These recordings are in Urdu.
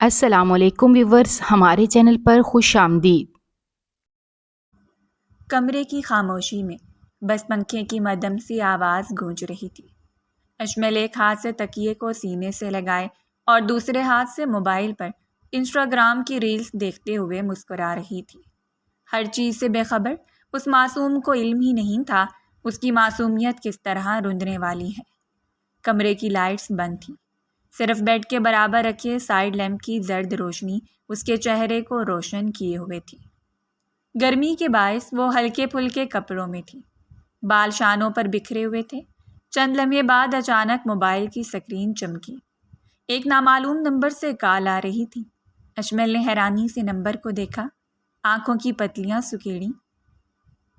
السلام علیکم ویورز، ہمارے چینل پر خوش آمدید۔ کمرے کی خاموشی میں بس پنکھے کی مدھم سی آواز گونج رہی تھی۔ اشمل ایک ہاتھ سے تکیے کو سینے سے لگائے اور دوسرے ہاتھ سے موبائل پر انسٹاگرام کی ریلز دیکھتے ہوئے مسکرا رہی تھی۔ ہر چیز سے بے خبر اس معصوم کو علم ہی نہیں تھا اس کی معصومیت کس طرح رندنے والی ہے۔ کمرے کی لائٹس بند تھیں، صرف بیڈ کے برابر رکھے سائیڈ لیمپ کی زرد روشنی اس کے چہرے کو روشن کیے ہوئے تھی۔ گرمی کے باعث وہ ہلکے پھلکے کپڑوں میں تھی، بال شانوں پر بکھرے ہوئے تھے۔ چند لمحے بعد اچانک موبائل کی سکرین چمکی، ایک نامعلوم نمبر سے کال آ رہی تھی۔ اشمل نے حیرانی سے نمبر کو دیکھا، آنکھوں کی پتلیاں سکیڑیں۔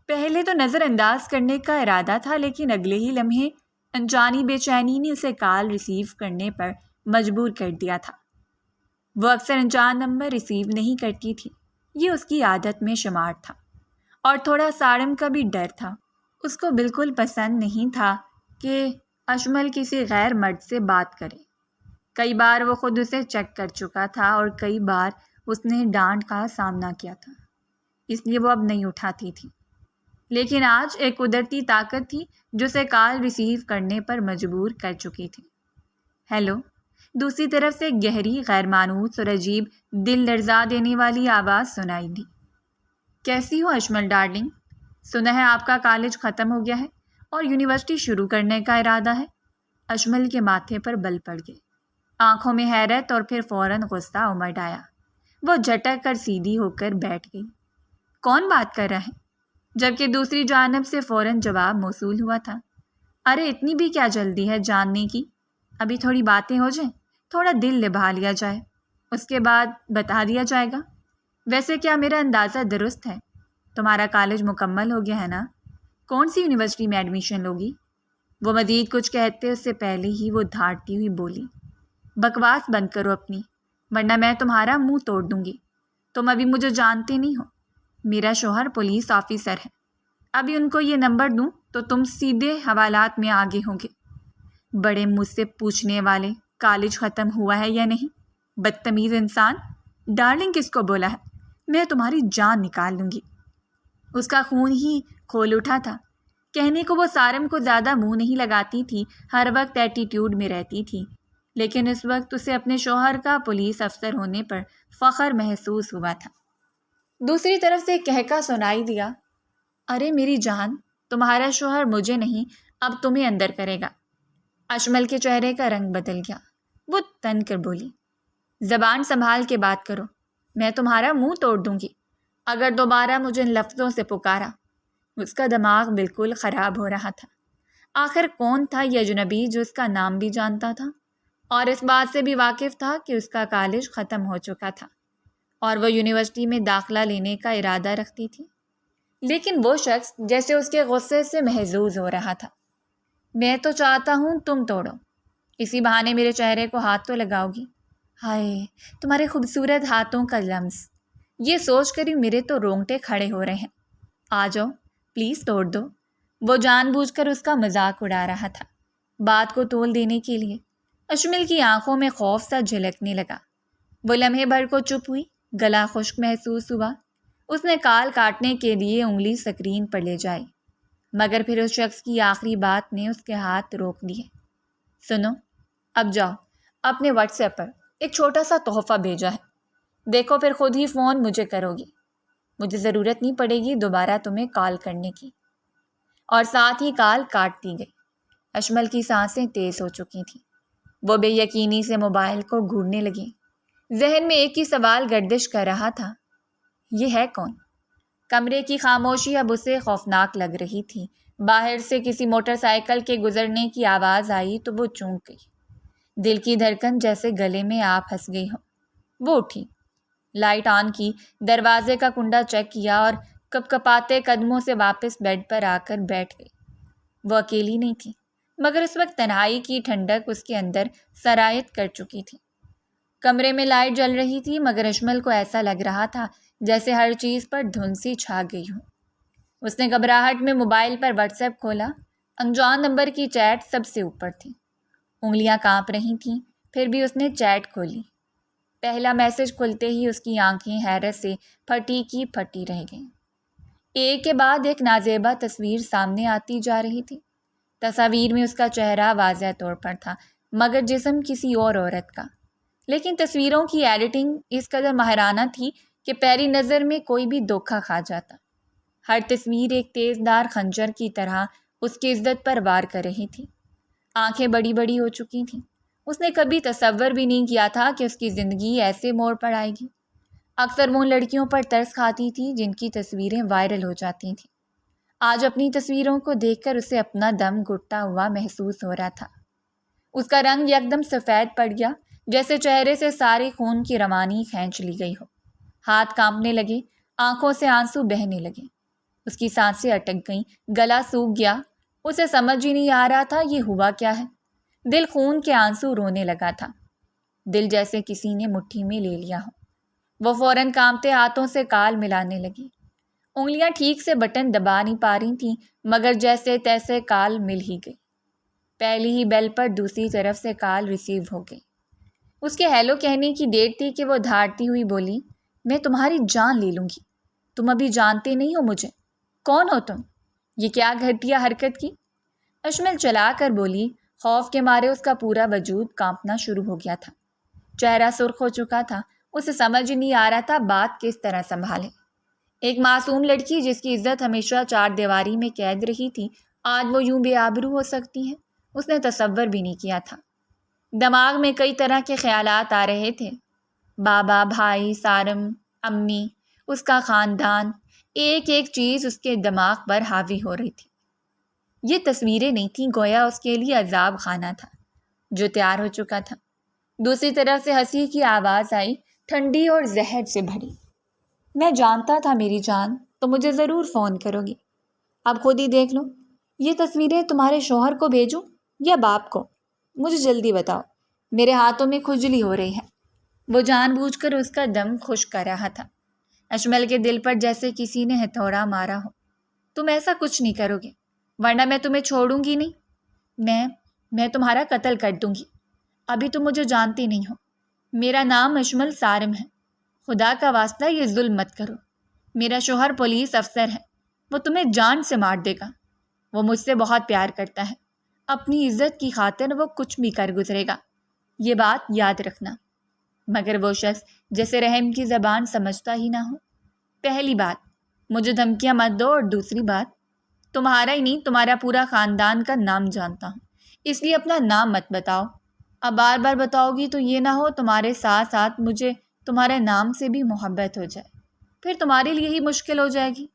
پہلے تو نظر انداز کرنے کا ارادہ تھا، لیکن اگلے ہی لمحے انجانی بے چینی نے اسے کال ریسیو کرنے پر مجبور کر دیا تھا۔ وہ اکثر انجان نمبر ریسیو نہیں کرتی تھی، یہ اس کی عادت میں شمار تھا، اور تھوڑا ساڑم کا بھی ڈر تھا۔ اس کو بالکل پسند نہیں تھا کہ اشمل کسی غیر مرد سے بات کرے۔ کئی بار وہ خود اسے چیک کر چکا تھا اور کئی بار اس نے ڈانٹ کا سامنا کیا تھا، اس لیے وہ اب نہیں اٹھاتی تھی۔ لیکن آج ایک قدرتی طاقت تھی جو اسے کال ریسیو کرنے پر مجبور کر چکی تھی۔ ہیلو، دوسری طرف سے گہری، غیر مانوس اور عجیب دل لرزا دینے والی آواز سنائی دی۔ کیسی ہو اشمل ڈارلنگ؟ سنا ہے آپ کا کالج ختم ہو گیا ہے اور یونیورسٹی شروع کرنے کا ارادہ ہے۔ اشمل کے ماتھے پر بل پڑ گئے، آنکھوں میں حیرت اور پھر فوراً غصہ امڑ آیا۔ وہ جھٹک کر سیدھی ہو کر بیٹھ گئی۔ کون بات کر رہا ہے؟ جبکہ دوسری جانب سے فوراً جواب موصول ہوا تھا۔ ارے اتنی بھی کیا جلدی ہے جاننے کی؟ ابھی تھوڑی باتیں ہو جائیں، تھوڑا دل لبھا لیا جائے، اس کے بعد بتا دیا جائے گا۔ ویسے کیا میرا اندازہ درست ہے؟ تمہارا کالج مکمل ہو گیا ہے نا؟ کون سی یونیورسٹی میں ایڈمیشن لوگی؟ وہ مزید کچھ کہتے اس سے پہلے ہی وہ دھاڑتی ہوئی بولی، بکواس بند کرو اپنی، ورنہ میں تمہارا منہ توڑ دوں گی۔ تم ابھی مجھے جانتے نہیں ہو، میرا شوہر پولیس آفیسر ہے۔ ابھی ان کو یہ نمبر دوں تو تم سیدھے حوالات میں آگے ہوں گے۔ بڑے مجھ سے پوچھنے والے، کالج ختم ہوا ہے یا نہیں؟ بدتمیز انسان! ڈارلنگ کس کو بولا ہے؟ میں تمہاری جان نکال لوں گی۔ اس کا خون ہی کھول اٹھا تھا۔ کہنے کو وہ سارم کو زیادہ منہ نہیں لگاتی تھی، ہر وقت ایٹیٹیوڈ میں رہتی تھی، لیکن اس وقت اسے اپنے شوہر کا پولیس افسر ہونے پر فخر محسوس ہوا تھا۔ دوسری طرف سے کہکا سنائی دیا، ارے میری جان، تمہارا شوہر مجھے نہیں اب تمہیں اندر کرے گا۔ اشمل کے چہرے کا رنگ بدل گیا، وہ تن کر بولی، زبان سنبھال کے بات کرو، میں تمہارا منہ توڑ دوں گی اگر دوبارہ مجھے ان لفظوں سے پکارا۔ اس کا دماغ بالکل خراب ہو رہا تھا۔ آخر کون تھا یہ اجنبی جو اس کا نام بھی جانتا تھا اور اس بات سے بھی واقف تھا کہ اس کا کالج ختم ہو چکا تھا اور وہ یونیورسٹی میں داخلہ لینے کا ارادہ رکھتی تھی؟ لیکن وہ شخص جیسے اس کے غصے سے محظوظ ہو رہا تھا۔ میں تو چاہتا ہوں تم توڑو، اسی بہانے میرے چہرے کو ہاتھ تو لگاؤ گی۔ ہائے، تمہارے خوبصورت ہاتھوں کا لمس، یہ سوچ کر ہی میرے تو رونگٹے کھڑے ہو رہے ہیں۔ آ جاؤ، پلیز توڑ دو۔ وہ جان بوجھ کر اس کا مذاق اڑا رہا تھا، بات کو تول دینے کے لیے۔ اشمل کی آنکھوں میں خوف سا جھلکنے لگا۔ وہ لمحے بھر کو چپ ہوئی، گلا خشک محسوس ہوا۔ اس نے کال کاٹنے کے لیے انگلی سکرین پر لے جائی، مگر پھر اس شخص کی آخری بات نے اس کے ہاتھ روک دیے۔ سنو، اب جاؤ، اپنے واٹس ایپ پر ایک چھوٹا سا تحفہ بھیجا ہے، دیکھو پھر خود ہی فون مجھے کرو گی۔ مجھے ضرورت نہیں پڑے گی دوبارہ تمہیں کال کرنے کی۔ اور ساتھ ہی کال کاٹ دی گئی۔ اشمل کی سانسیں تیز ہو چکی تھیں، وہ بے یقینی سے موبائل کو گھورنے لگی۔ ذہن میں ایک ہی سوال گردش کر رہا تھا، یہ ہے کون؟ کمرے کی خاموشی اب اسے خوفناک لگ رہی تھی۔ باہر سے کسی موٹر سائیکل کے گزرنے کی آواز آئی تو وہ چونک گئی، دل کی دھڑکن جیسے گلے میں آ پھنس گئی ہو۔ وہ اٹھی، لائٹ آن کی، دروازے کا کنڈا چیک کیا اور کپ کپاتے قدموں سے واپس بیڈ پر آ کر بیٹھ گئی۔ وہ اکیلی نہیں تھی، مگر اس وقت تنہائی کی ٹھنڈک اس کے اندر سرایت کر چکی تھی۔ کمرے میں لائٹ جل رہی تھی، مگر اشمل کو ایسا لگ رہا تھا جیسے ہر چیز پر دھند سی چھا گئی ہو۔ اس نے گھبراہٹ میں موبائل پر واٹس ایپ کھولا، انجان نمبر کی چیٹ سب سے اوپر تھی۔ انگلیاں کانپ رہی تھیں، پھر بھی اس نے چیٹ کھولی۔ پہلا میسج کھلتے ہی اس کی آنکھیں حیرت سے پھٹی کی پھٹی رہ گئیں۔ ایک کے بعد ایک نازیبا تصویر سامنے آتی جا رہی تھی۔ تصاویر میں اس کا چہرہ واضح طور پر تھا، مگر جسم کسی اور عورت کا۔ لیکن تصویروں کی ایڈیٹنگ اس قدر ماہرانہ تھی کہ پہلی نظر میں کوئی بھی دھوکہ کھا جاتا۔ ہر تصویر ایک تیز دھار خنجر کی طرح اس کی عزت پر وار کر رہی تھی۔ آنکھیں بڑی بڑی ہو چکی تھیں۔ اس نے کبھی تصور بھی نہیں کیا تھا کہ اس کی زندگی ایسے موڑ پر آئے گی۔ اکثر وہ لڑکیوں پر ترس کھاتی تھی جن کی تصویریں وائرل ہو جاتی تھیں۔ آج اپنی تصویروں کو دیکھ کر اسے اپنا دم گھٹتا ہوا محسوس ہو رہا تھا۔ اس کا رنگ یکدم سفید پڑ گیا، جیسے چہرے سے سارے خون کی روانی کھینچ لی گئی ہو۔ ہاتھ کانپنے لگے، آنکھوں سے آنسو بہنے لگے۔ اس کی سانسیں اٹک گئیں، گلا سوکھ گیا۔ اسے سمجھ ہی نہیں آ رہا تھا یہ ہوا کیا ہے۔ دل خون کے آنسو رونے لگا تھا، دل جیسے کسی نے مٹھی میں لے لیا ہو۔ وہ فوراً کانپتے ہاتھوں سے کال ملانے لگی۔ انگلیاں ٹھیک سے بٹن دبا نہیں پا رہی تھیں، مگر جیسے تیسے کال مل ہی گئی۔ پہلی ہی بیل پر دوسری طرف سے کال ریسیو ہو گئی۔ اس کے ہیلو کہنے کی دیر تھی کہ وہ دھاڑتی ہوئی بولی، میں تمہاری جان لے لوں گی، تم ابھی جانتے نہیں ہو مجھے، کون ہو تم؟ یہ کیا گھٹیا حرکت کی؟ اشمل چلا کر بولی۔ خوف کے مارے اس کا پورا وجود کانپنا شروع ہو گیا تھا، چہرہ سرخ ہو چکا تھا۔ اسے سمجھ ہی نہیں آ رہا تھا بات کس طرح سنبھالے۔ ایک معصوم لڑکی جس کی عزت ہمیشہ چار دیواری میں قید رہی تھی، آج وہ یوں بے آبرو ہو سکتی ہے، اس نے تصور بھی نہیں کیا تھا۔ دماغ میں کئی طرح کے خیالات آ رہے تھے، بابا، بھائی، سارم، امی، اس کا خاندان، ایک ایک چیز اس کے دماغ پر حاوی ہو رہی تھی۔ یہ تصویریں نہیں تھیں، گویا اس کے لیے عذاب خانہ تھا جو تیار ہو چکا تھا۔ دوسری طرف سے ہنسی کی آواز آئی، ٹھنڈی اور زہر سے بھری۔ میں جانتا تھا میری جان، تو مجھے ضرور فون کرو گی۔ اب خود ہی دیکھ لو، یہ تصویریں تمہارے شوہر کو بھیجوں یا باپ کو؟ مجھے جلدی بتاؤ، میرے ہاتھوں میں کھجلی ہو رہی ہے۔ وہ جان بوجھ کر اس کا دم خشک کر رہا تھا۔ اشمل کے دل پر جیسے کسی نے ہتھوڑا مارا ہو۔ تم ایسا کچھ نہیں کرو گے، ورنہ میں تمہیں چھوڑوں گی نہیں۔ میں تمہارا قتل کر دوں گی۔ ابھی تم مجھے جانتی نہیں ہو، میرا نام اشمل سارم ہے۔ خدا کا واسطہ یہ ظلم مت کرو، میرا شوہر پولیس افسر ہے، وہ تمہیں جان سے مار دے گا۔ وہ مجھ سے بہت پیار کرتا ہے، اپنی عزت کی خاطر وہ کچھ بھی کر گزرے گا، یہ بات یاد رکھنا۔ مگر وہ شخص جیسے رحم کی زبان سمجھتا ہی نہ ہو۔ پہلی بات، مجھے دھمکیاں مت دو، اور دوسری بات، تمہارا ہی نہیں تمہارا پورا خاندان کا نام جانتا ہوں، اس لیے اپنا نام مت بتاؤ۔ اب بار بار بتاؤ گی تو یہ نہ ہو تمہارے ساتھ ساتھ مجھے تمہارے نام سے بھی محبت ہو جائے، پھر تمہارے لیے ہی مشکل ہو جائے گی۔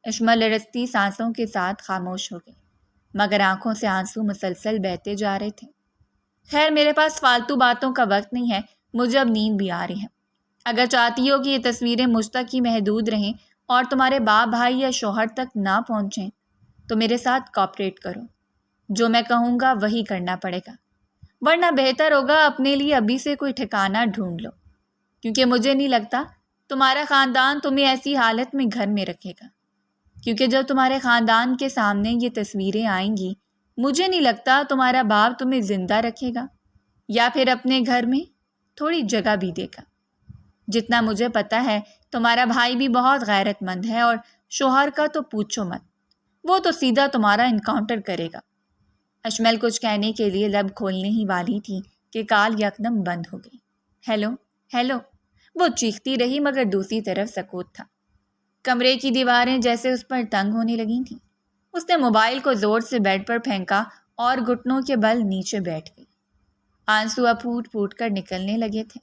اشمل لرزتی سانسوں کے ساتھ خاموش ہو گئی، مگر آنکھوں سے آنسو مسلسل بہتے جا رہے تھے۔ خیر، میرے پاس فالتو باتوں کا وقت نہیں ہے، مجھے اب نیند بھی آ رہی ہے۔ اگر چاہتی ہو کہ یہ تصویریں مجھ تک ہی محدود رہیں اور تمہارے باپ، بھائی یا شوہر تک نہ پہنچیں تو میرے ساتھ کوآپریٹ کرو۔ جو میں کہوں گا وہی کرنا پڑے گا، ورنہ بہتر ہوگا اپنے لیے ابھی سے کوئی ٹھکانہ ڈھونڈ لو، کیونکہ مجھے نہیں لگتا تمہارا خاندان تمہیں ایسی حالت میں گھر میں رکھے گا۔ کیونکہ جب تمہارے خاندان کے سامنے یہ تصویریں آئیں گی، مجھے نہیں لگتا تمہارا باپ تمہیں زندہ رکھے گا یا پھر اپنے گھر میں تھوڑی جگہ بھی دے گا۔ جتنا مجھے پتا ہے تمہارا بھائی بھی بہت غیرت مند ہے، اور شوہر کا تو پوچھو مت، وہ تو سیدھا تمہارا انکاؤنٹر کرے گا۔ اشمل کچھ کہنے کے لیے لب کھولنے ہی والی تھی کہ کال یکدم بند ہو گئی۔ ہیلو ہیلو، وہ چیختی رہی، مگر دوسری طرف سکوت تھا۔ کمرے کی دیواریں جیسے اس پر تنگ ہونے لگی تھیں۔ اس نے موبائل کو زور سے بیڈ پر پھینکا اور گھٹنوں کے بل نیچے بیٹھ گئی۔ آنسو اب پھوٹ پھوٹ کر نکلنے لگے تھے۔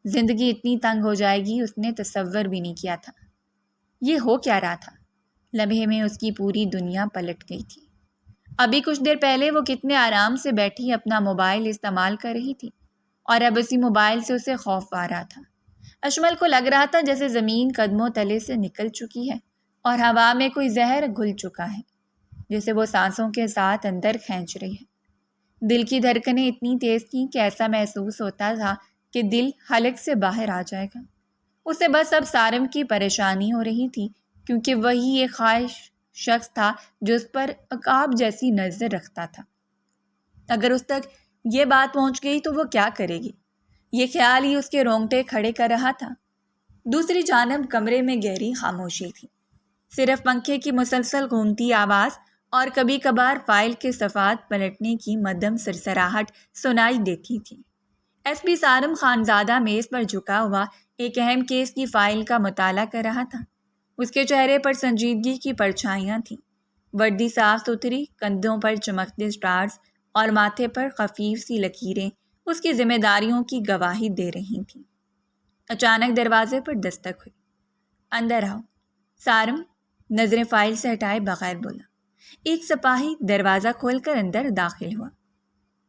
زندگی اتنی تنگ ہو جائے گی اس نے تصور بھی نہیں کیا تھا۔ یہ ہو کیا رہا تھا؟ لمحے میں اس کی پوری دنیا پلٹ گئی تھی۔ ابھی کچھ دیر پہلے وہ کتنے آرام سے بیٹھی اپنا موبائل استعمال کر رہی تھی، اور اب اسی موبائل سے اسے خوف آ رہا تھا۔ اشمل کو لگ رہا تھا جیسے زمین قدموں تلے سے نکل چکی ہے اور ہوا میں کوئی زہر گھل چکا ہے جسے وہ سانسوں کے ساتھ اندر کھینچ رہی ہے۔ دل کی دھڑکنیں اتنی تیز تھیں کہ ایسا محسوس ہوتا تھا کہ دل حلق سے باہر آ جائے گا۔ اسے بس اب سارم کی پریشانی ہو رہی تھی، کیونکہ وہی ایک خواہش شخص تھا جو اس پر عقاب جیسی نظر رکھتا تھا۔ اگر اس تک یہ بات پہنچ گئی تو وہ کیا کرے گی؟ یہ خیال ہی اس کے رونگٹے کھڑے کر رہا تھا۔ دوسری جانب کمرے میں گہری خاموشی تھی، صرف پنکھے کی مسلسل گھومتی آواز اور کبھی کبھار فائل کے صفحات پلٹنے کی مدھم سرسراہٹ سنائی دیتی تھی۔ ایس پی سارم خانزادہ میز پر جھکا ہوا ایک اہم کیس کی فائل کا مطالعہ کر رہا تھا۔ اس کے چہرے پر سنجیدگی کی پرچھائیاں تھیں، وردی صاف ستھری، کندھوں پر چمکتے سٹارز اور ماتھے پر خفیف سی لکیریں اس کی ذمہ داریوں کی گواہی دے رہی تھیں۔ اچانک دروازے پر دستک ہوئی۔ اندر آؤ، سارم نظریں فائل سے ہٹائے بغیر بولا۔ ایک سپاہی دروازہ کھول کر اندر داخل ہوا۔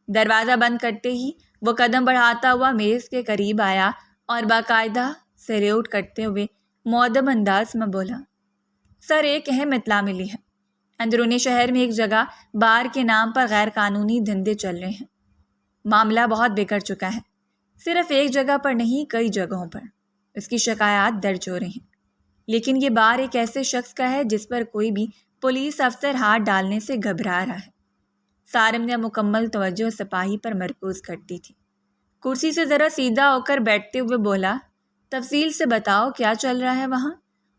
دروازہ بند کرتے ہی وہ قدم بڑھاتا ہوا میز کے قریب آیا اور باقاعدہ سلیوٹ کرتے ہوئے مؤدب انداز میں بولا، سر ایک اہم اطلاع ملی ہے۔ اندرونی شہر میں ایک جگہ بار کے نام پر غیر قانونی دھندے چل رہے ہیں۔ معاملہ بہت بگڑ چکا ہے، صرف ایک جگہ پر نہیں کئی جگہوں پر اس کی شکایات درج ہو رہی ہیں، لیکن یہ بار ایک ایسے شخص کا ہے جس پر کوئی بھی پولیس افسر ہاتھ ڈالنے سے گھبرا رہا ہے۔ سارم نے مکمل توجہ سپاہی پر مرکوز کرتی تھی۔ کرسی سے ذرا سیدھا ہو کر بیٹھتے ہوئے بولا، تفصیل سے بتاؤ کیا چل رہا ہے وہاں،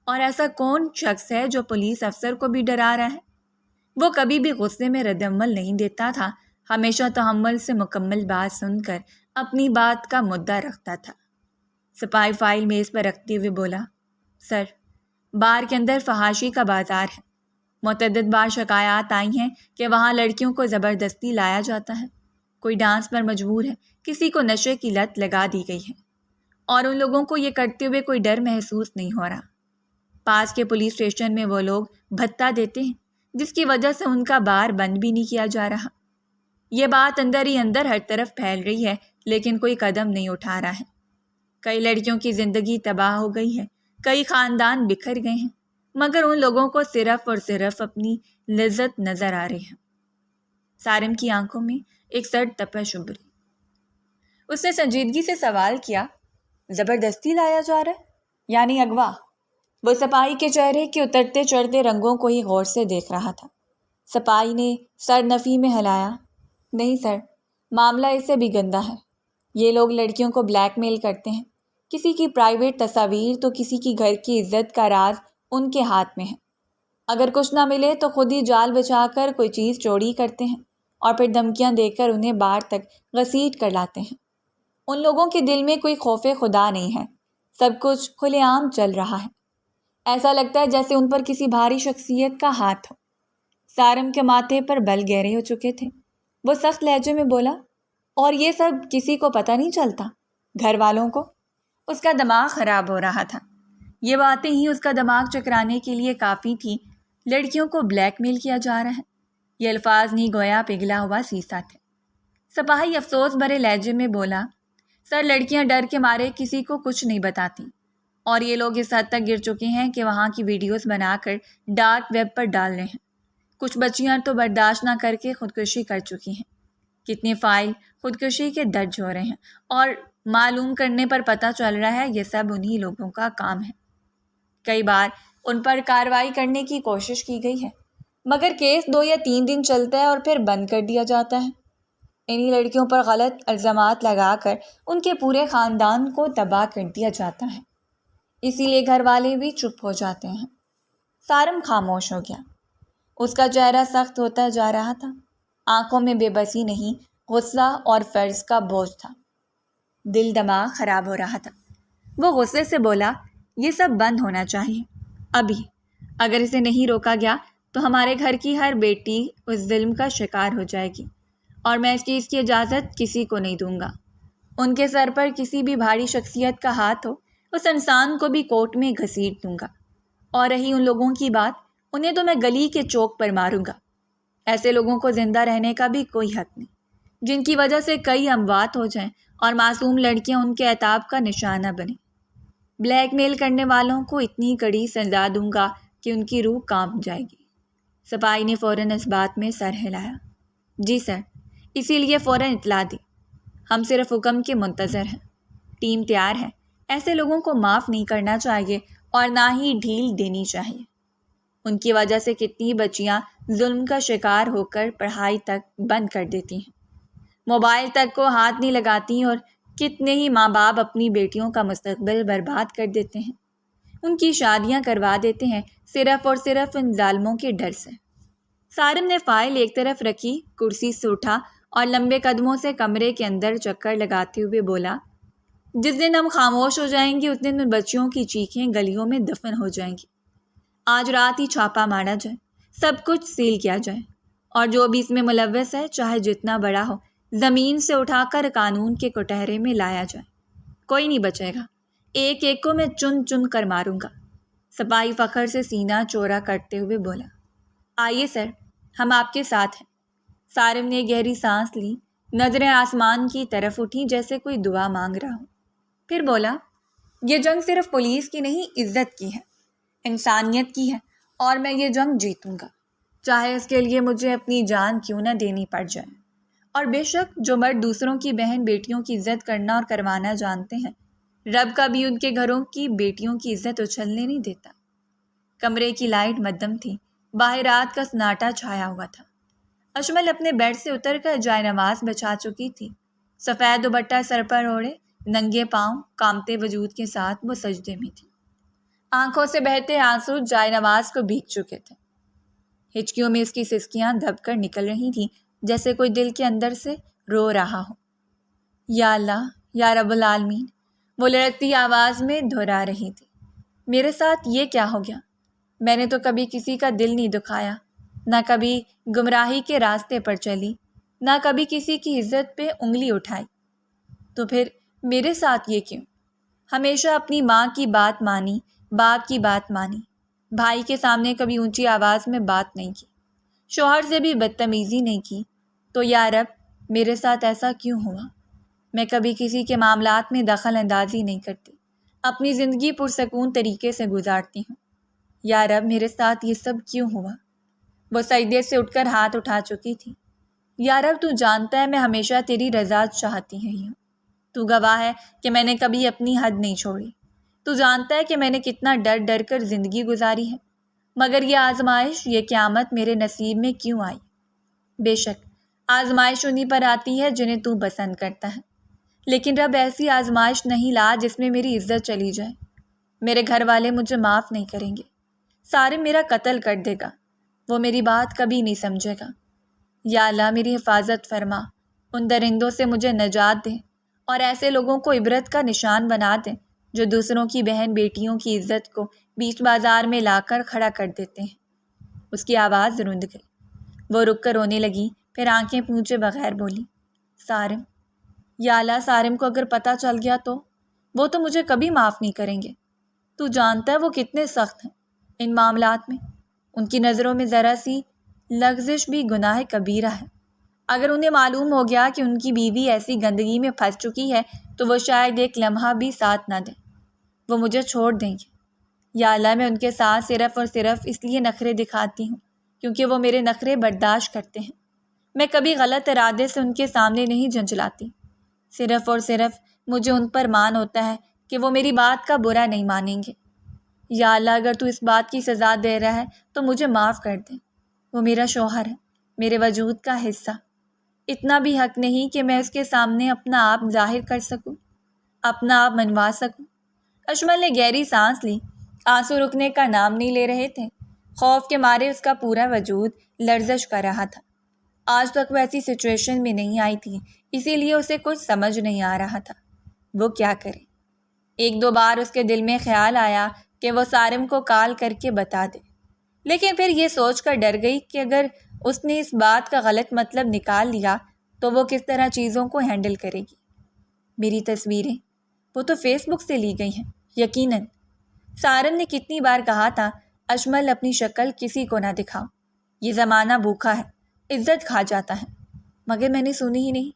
اور ایسا کون شخص ہے جو پولیس افسر کو بھی ڈرا رہا ہے؟ وہ کبھی بھی غصے میں رد عمل نہیں دیتا تھا، ہمیشہ تحمل سے مکمل بات سن کر اپنی بات کا مدعا رکھتا تھا۔ سپاہی فائل میز پر رکھتے ہوئے بولا، سر بار کے اندر فحاشی کا بازار ہے۔ متعدد بار شکایات آئی ہیں کہ وہاں لڑکیوں کو زبردستی لایا جاتا ہے، کوئی ڈانس پر مجبور ہے، کسی کو نشے کی لت لگا دی گئی ہے، اور ان لوگوں کو یہ کرتے ہوئے کوئی ڈر محسوس نہیں ہو رہا۔ پاس کے پولیس اسٹیشن میں وہ لوگ بھتہ دیتے ہیں جس کی وجہ سے ان کا بار بند بھی نہیں کیا جا رہا۔ یہ بات اندر ہی اندر ہر طرف پھیل رہی ہے، لیکن کوئی قدم نہیں اٹھا رہا ہے۔ کئی لڑکیوں کی زندگی تباہ ہو گئی ہے، کئی خاندان بکھر گئے ہیں، مگر ان لوگوں کو صرف اور صرف اپنی لذت نظر آ رہی ہے۔ سارم کی آنکھوں میں ایک سرد تپش ابھری۔ اس نے سنجیدگی سے سوال کیا، زبردستی لایا جا رہا ہے یعنی اغوا؟ وہ سپاہی کے چہرے کے اترتے چڑھتے رنگوں کو ہی غور سے دیکھ رہا تھا۔ سپاہی نے سر نفی میں ہلایا، نہیں سر، معاملہ اس سے بھی گندا ہے۔ یہ لوگ لڑکیوں کو بلیک میل کرتے ہیں، کسی کی پرائیویٹ تصاویر تو کسی کی گھر کی عزت کا راز ان کے ہاتھ میں ہے۔ اگر کچھ نہ ملے تو خود ہی جال بچا کر کوئی چیز چوری کرتے ہیں اور پھر دھمکیاں دے کر انہیں بار تک گھسیٹ کر لاتے ہیں۔ ان لوگوں کے دل میں کوئی خوف خدا نہیں ہے، سب کچھ کھلے عام چل رہا ہے۔ ایسا لگتا ہے جیسے ان پر کسی بھاری شخصیت کا ہاتھ ہو۔ سارم کے ماتھے پر بل گہرے ہو چکے تھے۔ وہ سخت لہجے میں بولا، اور یہ سب کسی کو پتہ نہیں چلتا؟ گھر والوں کو؟ اس کا دماغ خراب ہو رہا تھا۔ یہ باتیں ہی اس کا دماغ چکرانے کے لیے کافی تھی۔ لڑکیوں کو بلیک میل کیا جا رہا ہے، یہ الفاظ نہیں گویا پگھلا ہوا سیسا تھے۔ سپاہی افسوس بھرے لہجے میں بولا، سر لڑکیاں ڈر کے مارے کسی کو کچھ نہیں بتاتی، اور یہ لوگ اس حد تک گر چکے ہیں کہ وہاں کی ویڈیوز بنا کر ڈارک ویب پر ڈال رہے ہیں۔ کچھ بچیاں تو برداشت نہ کر کے خودکشی کر چکی ہیں۔ کتنے فائل خودکشی کے درج ہو رہے ہیں، اور معلوم کرنے پر پتہ چل رہا ہے یہ سب انہی لوگوں کا کام ہے۔ کئی بار ان پر کارروائی کرنے کی کوشش کی گئی ہے، مگر کیس 2 یا 3 دن چلتا ہے اور پھر بند کر دیا جاتا ہے۔ انہی لڑکیوں پر غلط الزامات لگا کر ان کے پورے خاندان کو تباہ کر دیا جاتا ہے، اسی لیے گھر والے بھی چپ ہو جاتے ہیں۔ سارم خاموش ہو گیا۔ اس کا چہرہ سخت ہوتا جا رہا تھا، آنکھوں میں بے بسی نہیں، غصہ اور فرض کا بوجھ تھا۔ دل دماغ خراب ہو رہا تھا۔ وہ غصے سے بولا، یہ سب بند ہونا چاہیے ابھی۔ اگر اسے نہیں روکا گیا تو ہمارے گھر کی ہر بیٹی اس ظلم کا شکار ہو جائے گی، اور میں اس چیز کی اجازت کسی کو نہیں دوں گا۔ ان کے سر پر کسی بھی بھاری شخصیت کا ہاتھ ہو، اس انسان کو بھی کورٹ میں گھسیٹ دوں گا۔ اور رہی ان لوگوں کی بات، انہیں تو میں گلی کے چوک پر ماروں گا۔ ایسے لوگوں کو زندہ رہنے کا بھی کوئی حق نہیں، جن کی وجہ سے کئی اموات ہو جائیں اور معصوم لڑکیاں ان کے عتاب کا نشانہ بنیں۔ بلیک میل کرنے والوں کو اتنی کڑی سزا دوں گا کہ ان کی روح کانپ جائے گی۔ سپاہی نے فوراً اس بات میں سر ہلایا، جی سر، اسی لیے فوراً اطلاع دی۔ ہم صرف حکم کے منتظر ہیں۔ ٹیم تیار ہے۔ ایسے لوگوں کو معاف نہیں کرنا چاہیے اور نہ ہی ڈھیل دینی چاہیے۔ ان کی وجہ سے کتنی بچیاں ظلم کا شکار ہو کر پڑھائی تک بند کر دیتی ہیں، موبائل تک کو ہاتھ نہیں لگاتی اور کتنے ہی ماں باپ اپنی بیٹیوں کا مستقبل برباد کر دیتے ہیں، ان کی شادیاں کروا دیتے ہیں صرف اور صرف ان ظالموں کے ڈر سے۔ سارم نے فائل ایک طرف رکھی، کرسی سے اٹھا اور لمبے قدموں سے کمرے کے اندر چکر لگاتے ہوئے بولا، جس دن ہم خاموش ہو جائیں گے اس دن ان بچیوں کی چیخیں گلیوں میں دفن ہو جائیں گی۔ آج رات ہی چھاپا مارا جائے، سب کچھ سیل کیا جائے، اور جو بھی اس میں ملوث ہے چاہے جتنا بڑا ہو زمین سے اٹھا کر قانون کے کٹہرے میں لایا جائے۔ کوئی نہیں بچے گا، ایک ایک کو میں چن چن کر ماروں گا۔ سپاہی فخر سے سینہ چوڑا کرتے ہوئے بولا، آئیے سر، ہم آپ کے ساتھ ہیں۔ سارم نے گہری سانس لی، نظریں آسمان کی طرف اٹھی جیسے کوئی دعا مانگ رہا ہو، پھر بولا، یہ جنگ صرف پولیس کی نہیں، عزت کی ہے، انسانیت کی ہے، اور میں یہ جنگ جیتوں گا، چاہے اس کے لیے مجھے اپنی جان کیوں نہ دینی پڑ جائے۔ اور بے شک جو مرد دوسروں کی بہن بیٹیوں کی عزت کرنا اور کروانا جانتے ہیں، رب کا بھی ان کے گھروں کی بیٹیوں کی عزت اچھلنے نہیں دیتا۔ کمرے کی لائٹ مدھم تھی، باہر رات کا سناٹا چھایا ہوا تھا۔ اشمل اپنے بیڈ سے اتر کر جائے نماز بچھا چکی تھی، سفید دوپٹہ سر پر اوڑھے، ننگے پاؤں کامتے وجود کے ساتھ وہ سجدے میں تھی۔ آنکھوں سے بہتے آنسو جائے نماز کو بھیگ چکے تھے، ہچکیوں میں اس کی سسکیاں دب کر نکل رہی تھیں جیسے کوئی دل کے اندر سے رو رہا ہو۔ یا اللہ، یا رب العالمین، وہ لڑتی آواز میں دہرا رہی تھی، میرے ساتھ یہ کیا ہو گیا؟ میں نے تو کبھی کسی کا دل نہیں دکھایا، نہ کبھی گمراہی کے راستے پر چلی، نہ کبھی کسی کی عزت پہ انگلی اٹھائی، تو پھر میرے ساتھ یہ کیوں؟ ہمیشہ اپنی ماں کی بات مانی، باپ کی بات مانی، بھائی کے سامنے کبھی اونچی آواز میں بات نہیں کی، شوہر سے بھی بدتمیزی نہیں کی، تو یا رب میرے ساتھ ایسا کیوں ہوا؟ میں کبھی کسی کے معاملات میں دخل اندازی نہیں کرتی، اپنی زندگی پرسکون طریقے سے گزارتی ہوں، یا رب میرے ساتھ یہ سب کیوں ہوا؟ وہ سجدے سے اٹھ کر ہاتھ اٹھا چکی تھی۔ یا رب تو جانتا ہے میں ہمیشہ تیری رضا چاہتی ہوں، تو گواہ ہے کہ میں نے کبھی اپنی حد نہیں چھوڑی، تو جانتا ہے کہ میں نے کتنا ڈر ڈر کر زندگی گزاری ہے، مگر یہ آزمائش، یہ قیامت میرے نصیب میں کیوں آئی؟ بے شک آزمائش انہیں پر آتی ہے جنہیں تو پسند کرتا ہے، لیکن رب ایسی آزمائش نہیں لا جس میں میری عزت چلی جائے۔ میرے گھر والے مجھے معاف نہیں کریں گے، سارم میرا قتل کر دے گا، وہ میری بات کبھی نہیں سمجھے گا۔ یا اللہ میری حفاظت فرما، ان درندوں سے مجھے نجات دے، اور ایسے لوگوں کو عبرت کا نشان بنا دے جو دوسروں کی بہن بیٹیوں کی عزت کو بیچ بازار میں لا کر کھڑا کر دیتے ہیں۔ اس کی آواز رند گئی، وہ رک کر رونے لگی، پھر آنکھیں پونچھے بغیر بولی، سارم، یا اللہ سارم کو اگر پتہ چل گیا تو وہ تو مجھے کبھی معاف نہیں کریں گے۔ تو جانتا ہے وہ کتنے سخت ہیں ان معاملات میں، ان کی نظروں میں ذرا سی لغزش بھی گناہ کبیرہ ہے۔ اگر انہیں معلوم ہو گیا کہ ان کی بیوی ایسی گندگی میں پھنس چکی ہے تو وہ شاید ایک لمحہ بھی ساتھ نہ دیں، وہ مجھے چھوڑ دیں گے۔ یا اللہ میں ان کے ساتھ صرف اور صرف اس لیے نخرے دکھاتی ہوں کیونکہ وہ میرے نخرے برداشت کرتے ہیں، میں کبھی غلط ارادے سے ان کے سامنے نہیں جھنجھلاتی، صرف اور صرف مجھے ان پر مان ہوتا ہے کہ وہ میری بات کا برا نہیں مانیں گے۔ یا اللہ اگر تو اس بات کی سزا دے رہا ہے تو مجھے معاف کر دے، وہ میرا شوہر ہے، میرے وجود کا حصہ، اتنا بھی حق نہیں کہ میں اس کے سامنے اپنا آپ ظاہر کر سکوں، اپنا آپ منوا سکوں۔ اشمل نے گہری سانس لی، آنسو رکنے کا نام نہیں لے رہے تھے، خوف کے مارے اس کا پورا وجود لرزش کر رہا تھا۔ آج تک وہ ایسی سچویشن میں نہیں آئی تھی، اسی لیے اسے کچھ سمجھ نہیں آ رہا تھا وہ کیا کرے۔ ایک دو بار اس کے دل میں خیال آیا کہ وہ سارم کو کال کر کے بتا دے، لیکن پھر یہ سوچ کر ڈر گئی کہ اگر اس نے اس بات کا غلط مطلب نکال لیا تو وہ کس طرح چیزوں کو ہینڈل کرے گی۔ میری تصویریں وہ تو فیس بک سے لی گئی ہیں، یقیناً۔ سارم نے کتنی بار کہا تھا اشمل اپنی شکل کسی کو نہ دکھاؤ، یہ زمانہ بھوکا ہے، عزت کھا جاتا ہے، مگر میں نے سنی ہی نہیں،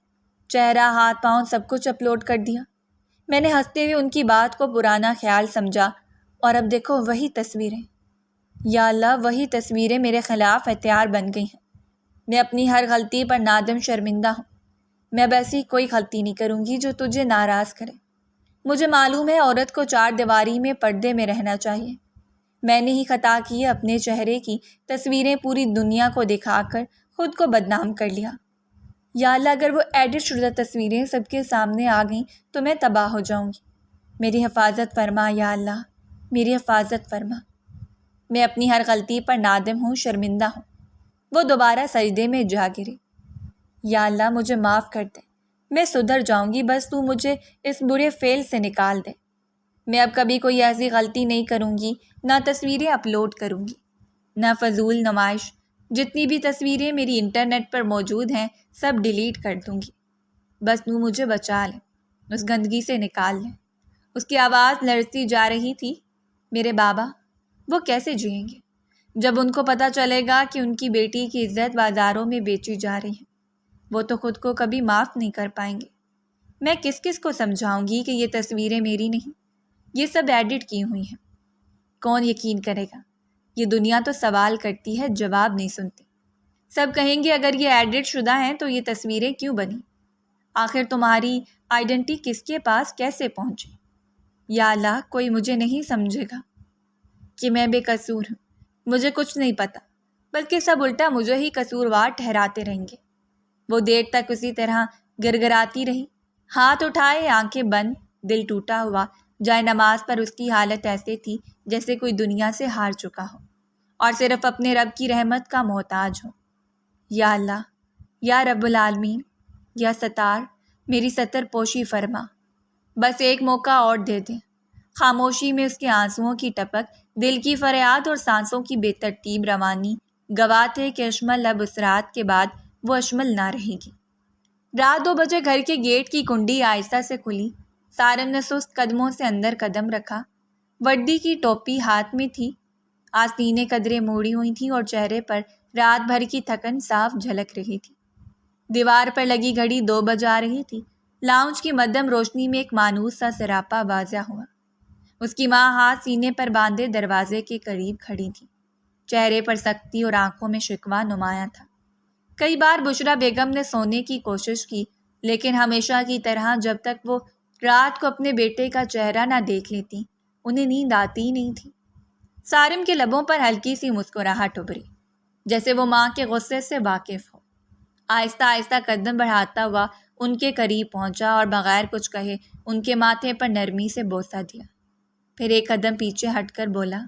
چہرہ ہاتھ پاؤں سب کچھ اپلوڈ کر دیا۔ میں نے ہنستے ہوئے ان کی بات کو پرانا خیال سمجھا، اور اب دیکھو وہی تصویریں، یا اللہ وہی تصویریں میرے خلاف ہتھیار بن گئی ہیں۔ میں اپنی ہر غلطی پر نادم شرمندہ ہوں، میں اب ایسی کوئی غلطی نہیں کروں گی جو تجھے ناراض کرے۔ مجھے معلوم ہے عورت کو چار دیواری میں پردے میں رہنا چاہیے، میں نے ہی خطا کی ہے، اپنے چہرے کی تصویریں پوری دنیا کو دکھا کر خود کو بدنام کر لیا۔ یا اللہ اگر وہ ایڈٹ شدہ تصویریں سب کے سامنے آ گئیں تو میں تباہ ہو جاؤں گی۔ میری حفاظت فرما یا اللہ، میری حفاظت فرما۔ میں اپنی ہر غلطی پر نادم ہوں، شرمندہ ہوں۔ وہ دوبارہ سجدے میں جا گرے۔ یا اللہ مجھے معاف کر دے، میں سدھر جاؤں گی، بس تو مجھے اس برے فعل سے نکال دے۔ میں اب کبھی کوئی ایسی غلطی نہیں کروں گی، نہ تصویریں اپلوڈ کروں گی، نہ فضول نمائش۔ جتنی بھی تصویریں میری انٹرنیٹ پر موجود ہیں سب ڈیلیٹ کر دوں گی، بس تو مجھے بچا لے، اس گندگی سے نکال لے۔ اس کی آواز لرزتی جا رہی تھی۔ میرے بابا، وہ کیسے جئیں گے جب ان کو پتہ چلے گا کہ ان کی بیٹی کی عزت بازاروں میں بیچی جا رہی ہے؟ وہ تو خود کو کبھی معاف نہیں کر پائیں گے۔ میں کس کس کو سمجھاؤں گی کہ یہ تصویریں میری نہیں، یہ سب ایڈٹ کی ہوئی ہیں؟ کون یقین کرے گا؟ یہ دنیا تو سوال کرتی ہے، جواب نہیں سنتی۔ سب کہیں گے اگر یہ ایڈٹ شدہ ہیں تو یہ تصویریں کیوں بنی؟ آخر تمہاری آئیڈینٹی کس کے پاس کیسے پہنچی؟ یا اللہ کوئی مجھے نہیں سمجھے گا کہ میں بے قصور ہوں، مجھے کچھ نہیں پتہ، بلکہ سب الٹا مجھے ہی قصوروار ٹھہراتے رہیں گے۔ وہ دیر تک اسی طرح گرگراتی رہی، ہاتھ اٹھائے، آنکھیں بند، دل ٹوٹا ہوا۔ جائے نماز پر اس کی حالت ایسے تھی جیسے کوئی دنیا سے ہار چکا ہو اور صرف اپنے رب کی رحمت کا محتاج ہو۔ یا اللہ، یا رب العالمین، یا ستار، میری ستر پوشی فرما، بس ایک موقع اور دے دیں۔ خاموشی میں اس کے آنسوؤں کی ٹپک، دل کی فریاد اور سانسوں کی بے ترتیب روانی گواہ تھے کہ اشمل اب اس رات کے بعد وہ اشمل نہ رہے گی۔ رات 2 بجے گھر کے گیٹ کی کنڈی آہستہ سے کھلی۔ سارم نے سست قدموں سے اندر قدم رکھا۔ وردی کی ٹوپی ہاتھ میں تھی، آستینیں قدرے موڑی ہوئی تھیں اور چہرے پر رات بھر کی تھکن صاف جھلک رہی تھی۔ دیوار پر لگی گھڑی 2 بجا رہی تھی۔ لاؤنج کی مدھم روشنی میں ایک مانوس سا سراپا واضح ہوا۔ اس کی ماں ہاتھ سینے پر باندھے دروازے کے قریب کھڑی تھی، چہرے پر سختی اور آنکھوں میں شکوہ نمایاں تھا۔ کئی بار بشریٰ بیگم نے سونے کی کوشش کی، لیکن ہمیشہ کی طرح جب تک وہ رات کو اپنے بیٹے کا چہرہ نہ دیکھ لیتی انہیں نیند آتی ہی نہیں تھی۔ سارم کے لبوں پر ہلکی سی مسکراہٹ ابھری، جیسے وہ ماں کے غصے سے واقف ہو۔ آہستہ آہستہ قدم بڑھاتا ہوا ان کے قریب پہنچا اور بغیر کچھ کہے ان کے ماتھے پر نرمی سے بوسہ دیا۔ پھر ایک قدم پیچھے ہٹ کر بولا،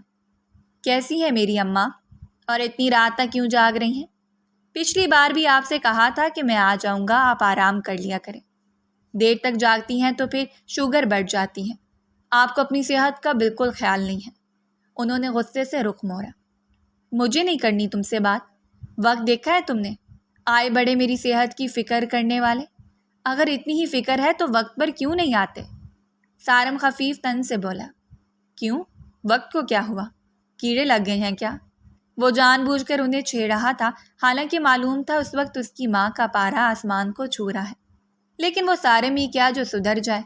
کیسی ہے میری اماں، اور اتنی رات تک کیوں جاگ رہی ہیں؟ پچھلی بار بھی آپ سے کہا تھا کہ میں آ جاؤں گا، آپ آرام کر لیا کریں۔ دیر تک جاگتی ہیں تو پھر شوگر بڑھ جاتی ہے، آپ کو اپنی صحت کا بالکل خیال نہیں ہے۔ انہوں نے غصے سے رخ موڑا۔ مجھے نہیں کرنی تم سے بات، وقت دیکھا ہے تم نے؟ آئے بڑے میری صحت کی فکر کرنے والے، اگر اتنی ہی فکر ہے تو وقت پر کیوں نہیں آتے؟ سارم خفیف تن سے بولا، کیوں؟ وقت کو کیا ہوا؟ کیڑے لگ گئے ہیں کیا؟ وہ جان بوجھ کر انہیں چھیڑ رہا تھا، حالانکہ معلوم تھا اس وقت اس کی ماں کا پارا آسمان کو چھو رہا ہے، لیکن وہ سارم ہی کیا جو سدھر جائے۔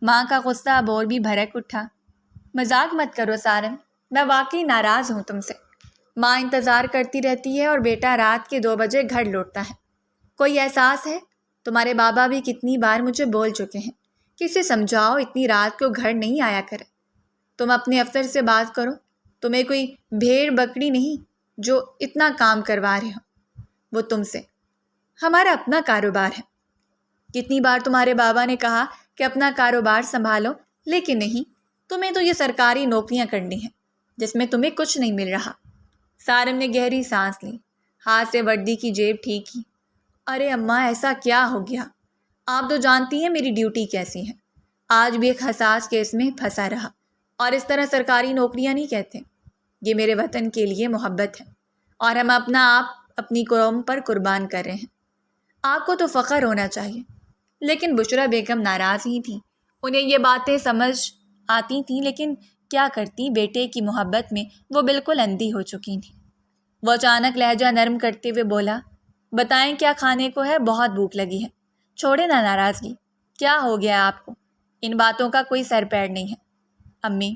ماں کا غصہ اب اور بھی بھڑک اٹھا۔ مذاق مت کرو سارم، میں واقعی ناراض ہوں تم سے۔ ماں انتظار کرتی رہتی ہے اور بیٹا رات کے 2 بجے گھر لوٹتا ہے۔ کوئی احساس ہے؟ تمہارے بابا بھی کتنی بار مجھے بول چکے ہیں کہ اسے سمجھاؤ اتنی رات کو گھر نہیں آیا کرے۔ تم اپنے افسر سے بات کرو، تمہیں کوئی بھیڑ بکری نہیں جو اتنا کام کروا رہے ہو وہ تم سے۔ ہمارا اپنا کاروبار ہے۔ کتنی بار تمہارے بابا نے کہا کہ اپنا کاروبار سنبھالو، لیکن نہیں، تمہیں تو یہ سرکاری نوکریاں کرنی ہیں جس میں تمہیں کچھ نہیں مل رہا۔ سارم نے گہری سانس لی، ہاتھ سے وردی کی جیب ٹھیک کی۔ ارے اماں، ایسا کیا ہو گیا؟ آپ تو جانتی ہیں میری ڈیوٹی کیسی ہے۔ آج بھی ایک حساس کیس میں پھنسا رہا، اور اس طرح سرکاری نوکریاں نہیں کہتے۔ یہ میرے وطن کے لیے محبت ہے، اور ہم اپنا آپ اپنی قوم پر قربان کر رہے ہیں۔ آپ کو تو فخر ہونا چاہیے۔ لیکن بشریٰ بیگم ناراض ہی تھیں۔ انہیں یہ باتیں سمجھ آتی تھیں، لیکن کیا کرتی، بیٹے کی محبت میں وہ بالکل اندھی ہو چکی تھیں۔ وہ اچانک لہجہ نرم کرتے ہوئے بولا، بتائیں کیا کھانے کو ہے؟ بہت بھوک لگی ہے۔ چھوڑے نہ ناراضگی، کیا ہو گیا آپ کو؟ ان باتوں کا کوئی سر پیر نہیں ہے امی،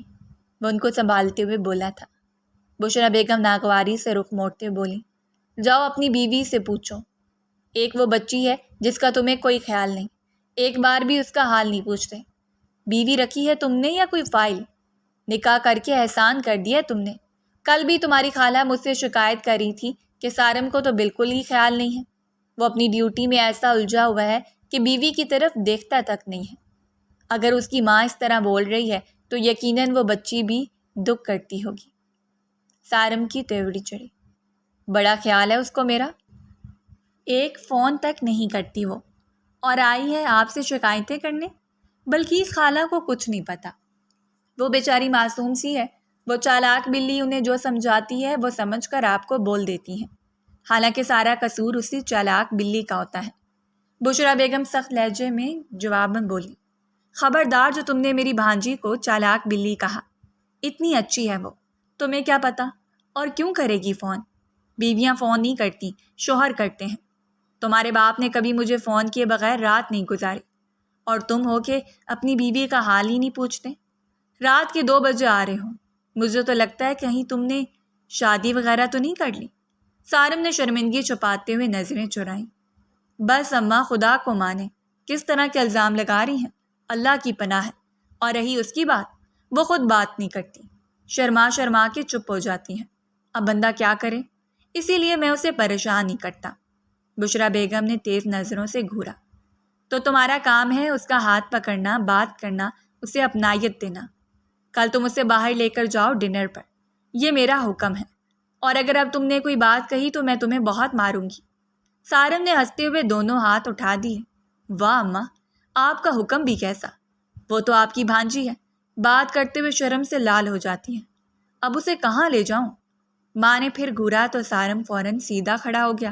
وہ ان کو سنبھالتے ہوئے بولا تھا۔ بشریٰ بیگم ناگواری سے رخ موڑتے بولی، جاؤ اپنی بیوی سے پوچھو۔ ایک وہ بچی ہے جس کا تمہیں کوئی خیال نہیں، ایک بار بھی اس کا حال نہیں پوچھتے۔ بیوی رکھی ہے تم نے یا کوئی فائل؟ نکاح کر کے احسان کر دیا تم نے۔ کل بھی تمہاری خالہ مجھ سے شکایت کر رہی تھی کہ سارم کو تو بالکل ہی خیال نہیں ہے، وہ اپنی ڈیوٹی میں ایسا الجھا ہوا ہے کہ بیوی کی طرف دیکھتا تک نہیں ہے۔ اگر اس کی ماں اس طرح بول رہی ہے تو یقیناً وہ بچی بھی دکھ کرتی ہوگی۔ سارم کی تیوری چڑھی۔ بڑا خیال ہے اس کو میرا، ایک فون تک نہیں کرتی وہ، اور آئی ہے آپ سے شکایتیں کرنے۔ بلکہ اس خالہ کو کچھ نہیں پتا، وہ بیچاری معصوم سی ہے، وہ چالاک بلی انہیں جو سمجھاتی ہے وہ سمجھ کر آپ کو بول دیتی ہیں، حالانکہ سارا قصور اسی چالاک بلی کا ہوتا ہے۔ بشرا بیگم سخت لہجے میں جواب میں بولی، خبردار جو تم نے میری بھانجی کو چالاک بلی کہا، اتنی اچھی ہے وہ، تمہیں کیا پتا، اور کیوں کرے گی فون؟ بیویاں فون نہیں کرتی، شوہر کرتے ہیں۔ تمہارے باپ نے کبھی مجھے فون کیے بغیر رات نہیں گزاری، اور تم ہو کہ اپنی بیوی کا حال ہی نہیں پوچھتے۔ رات کے 2 بجے آ رہے ہو، مجھے تو لگتا ہے کہیں تم نے شادی وغیرہ تو نہیں کر لی۔ سارم نے شرمندگی چھپاتے ہوئے نظریں چرائیں۔ بس اماں خدا کو مانے، کس طرح کے الزام لگا رہی ہیں، اللہ کی پناہ ہے۔ اور رہی اس کی بات، وہ خود بات نہیں کرتی، شرما شرما کے چپ ہو جاتی ہیں۔ اب بندہ کیا کرے، اسی لیے میں اسے پریشان نہیں کرتا۔ بشرا بیگم نے تیز نظروں سے گھورا۔ تو تمہارا کام ہے اس کا ہاتھ پکڑنا، بات کرنا، اسے اپنائیت دینا۔ کل تم اسے باہر لے کر جاؤ ڈنر پر، یہ میرا حکم ہے، اور اگر اب تم نے کوئی بات کہی تو میں تمہیں بہت ماروں گی۔ سارم نے ہنستے ہوئے دونوں ہاتھ اٹھا دیے۔ واہ اماں، آپ کا حکم بھی کیسا، وہ تو آپ کی بھانجی ہے، بات کرتے ہوئے شرم سے لال ہو جاتی ہیں۔ اب اسے کہاں لے جاؤں؟ ماں نے پھر گھورا تو سارم فوراً سیدھا کھڑا ہو گیا۔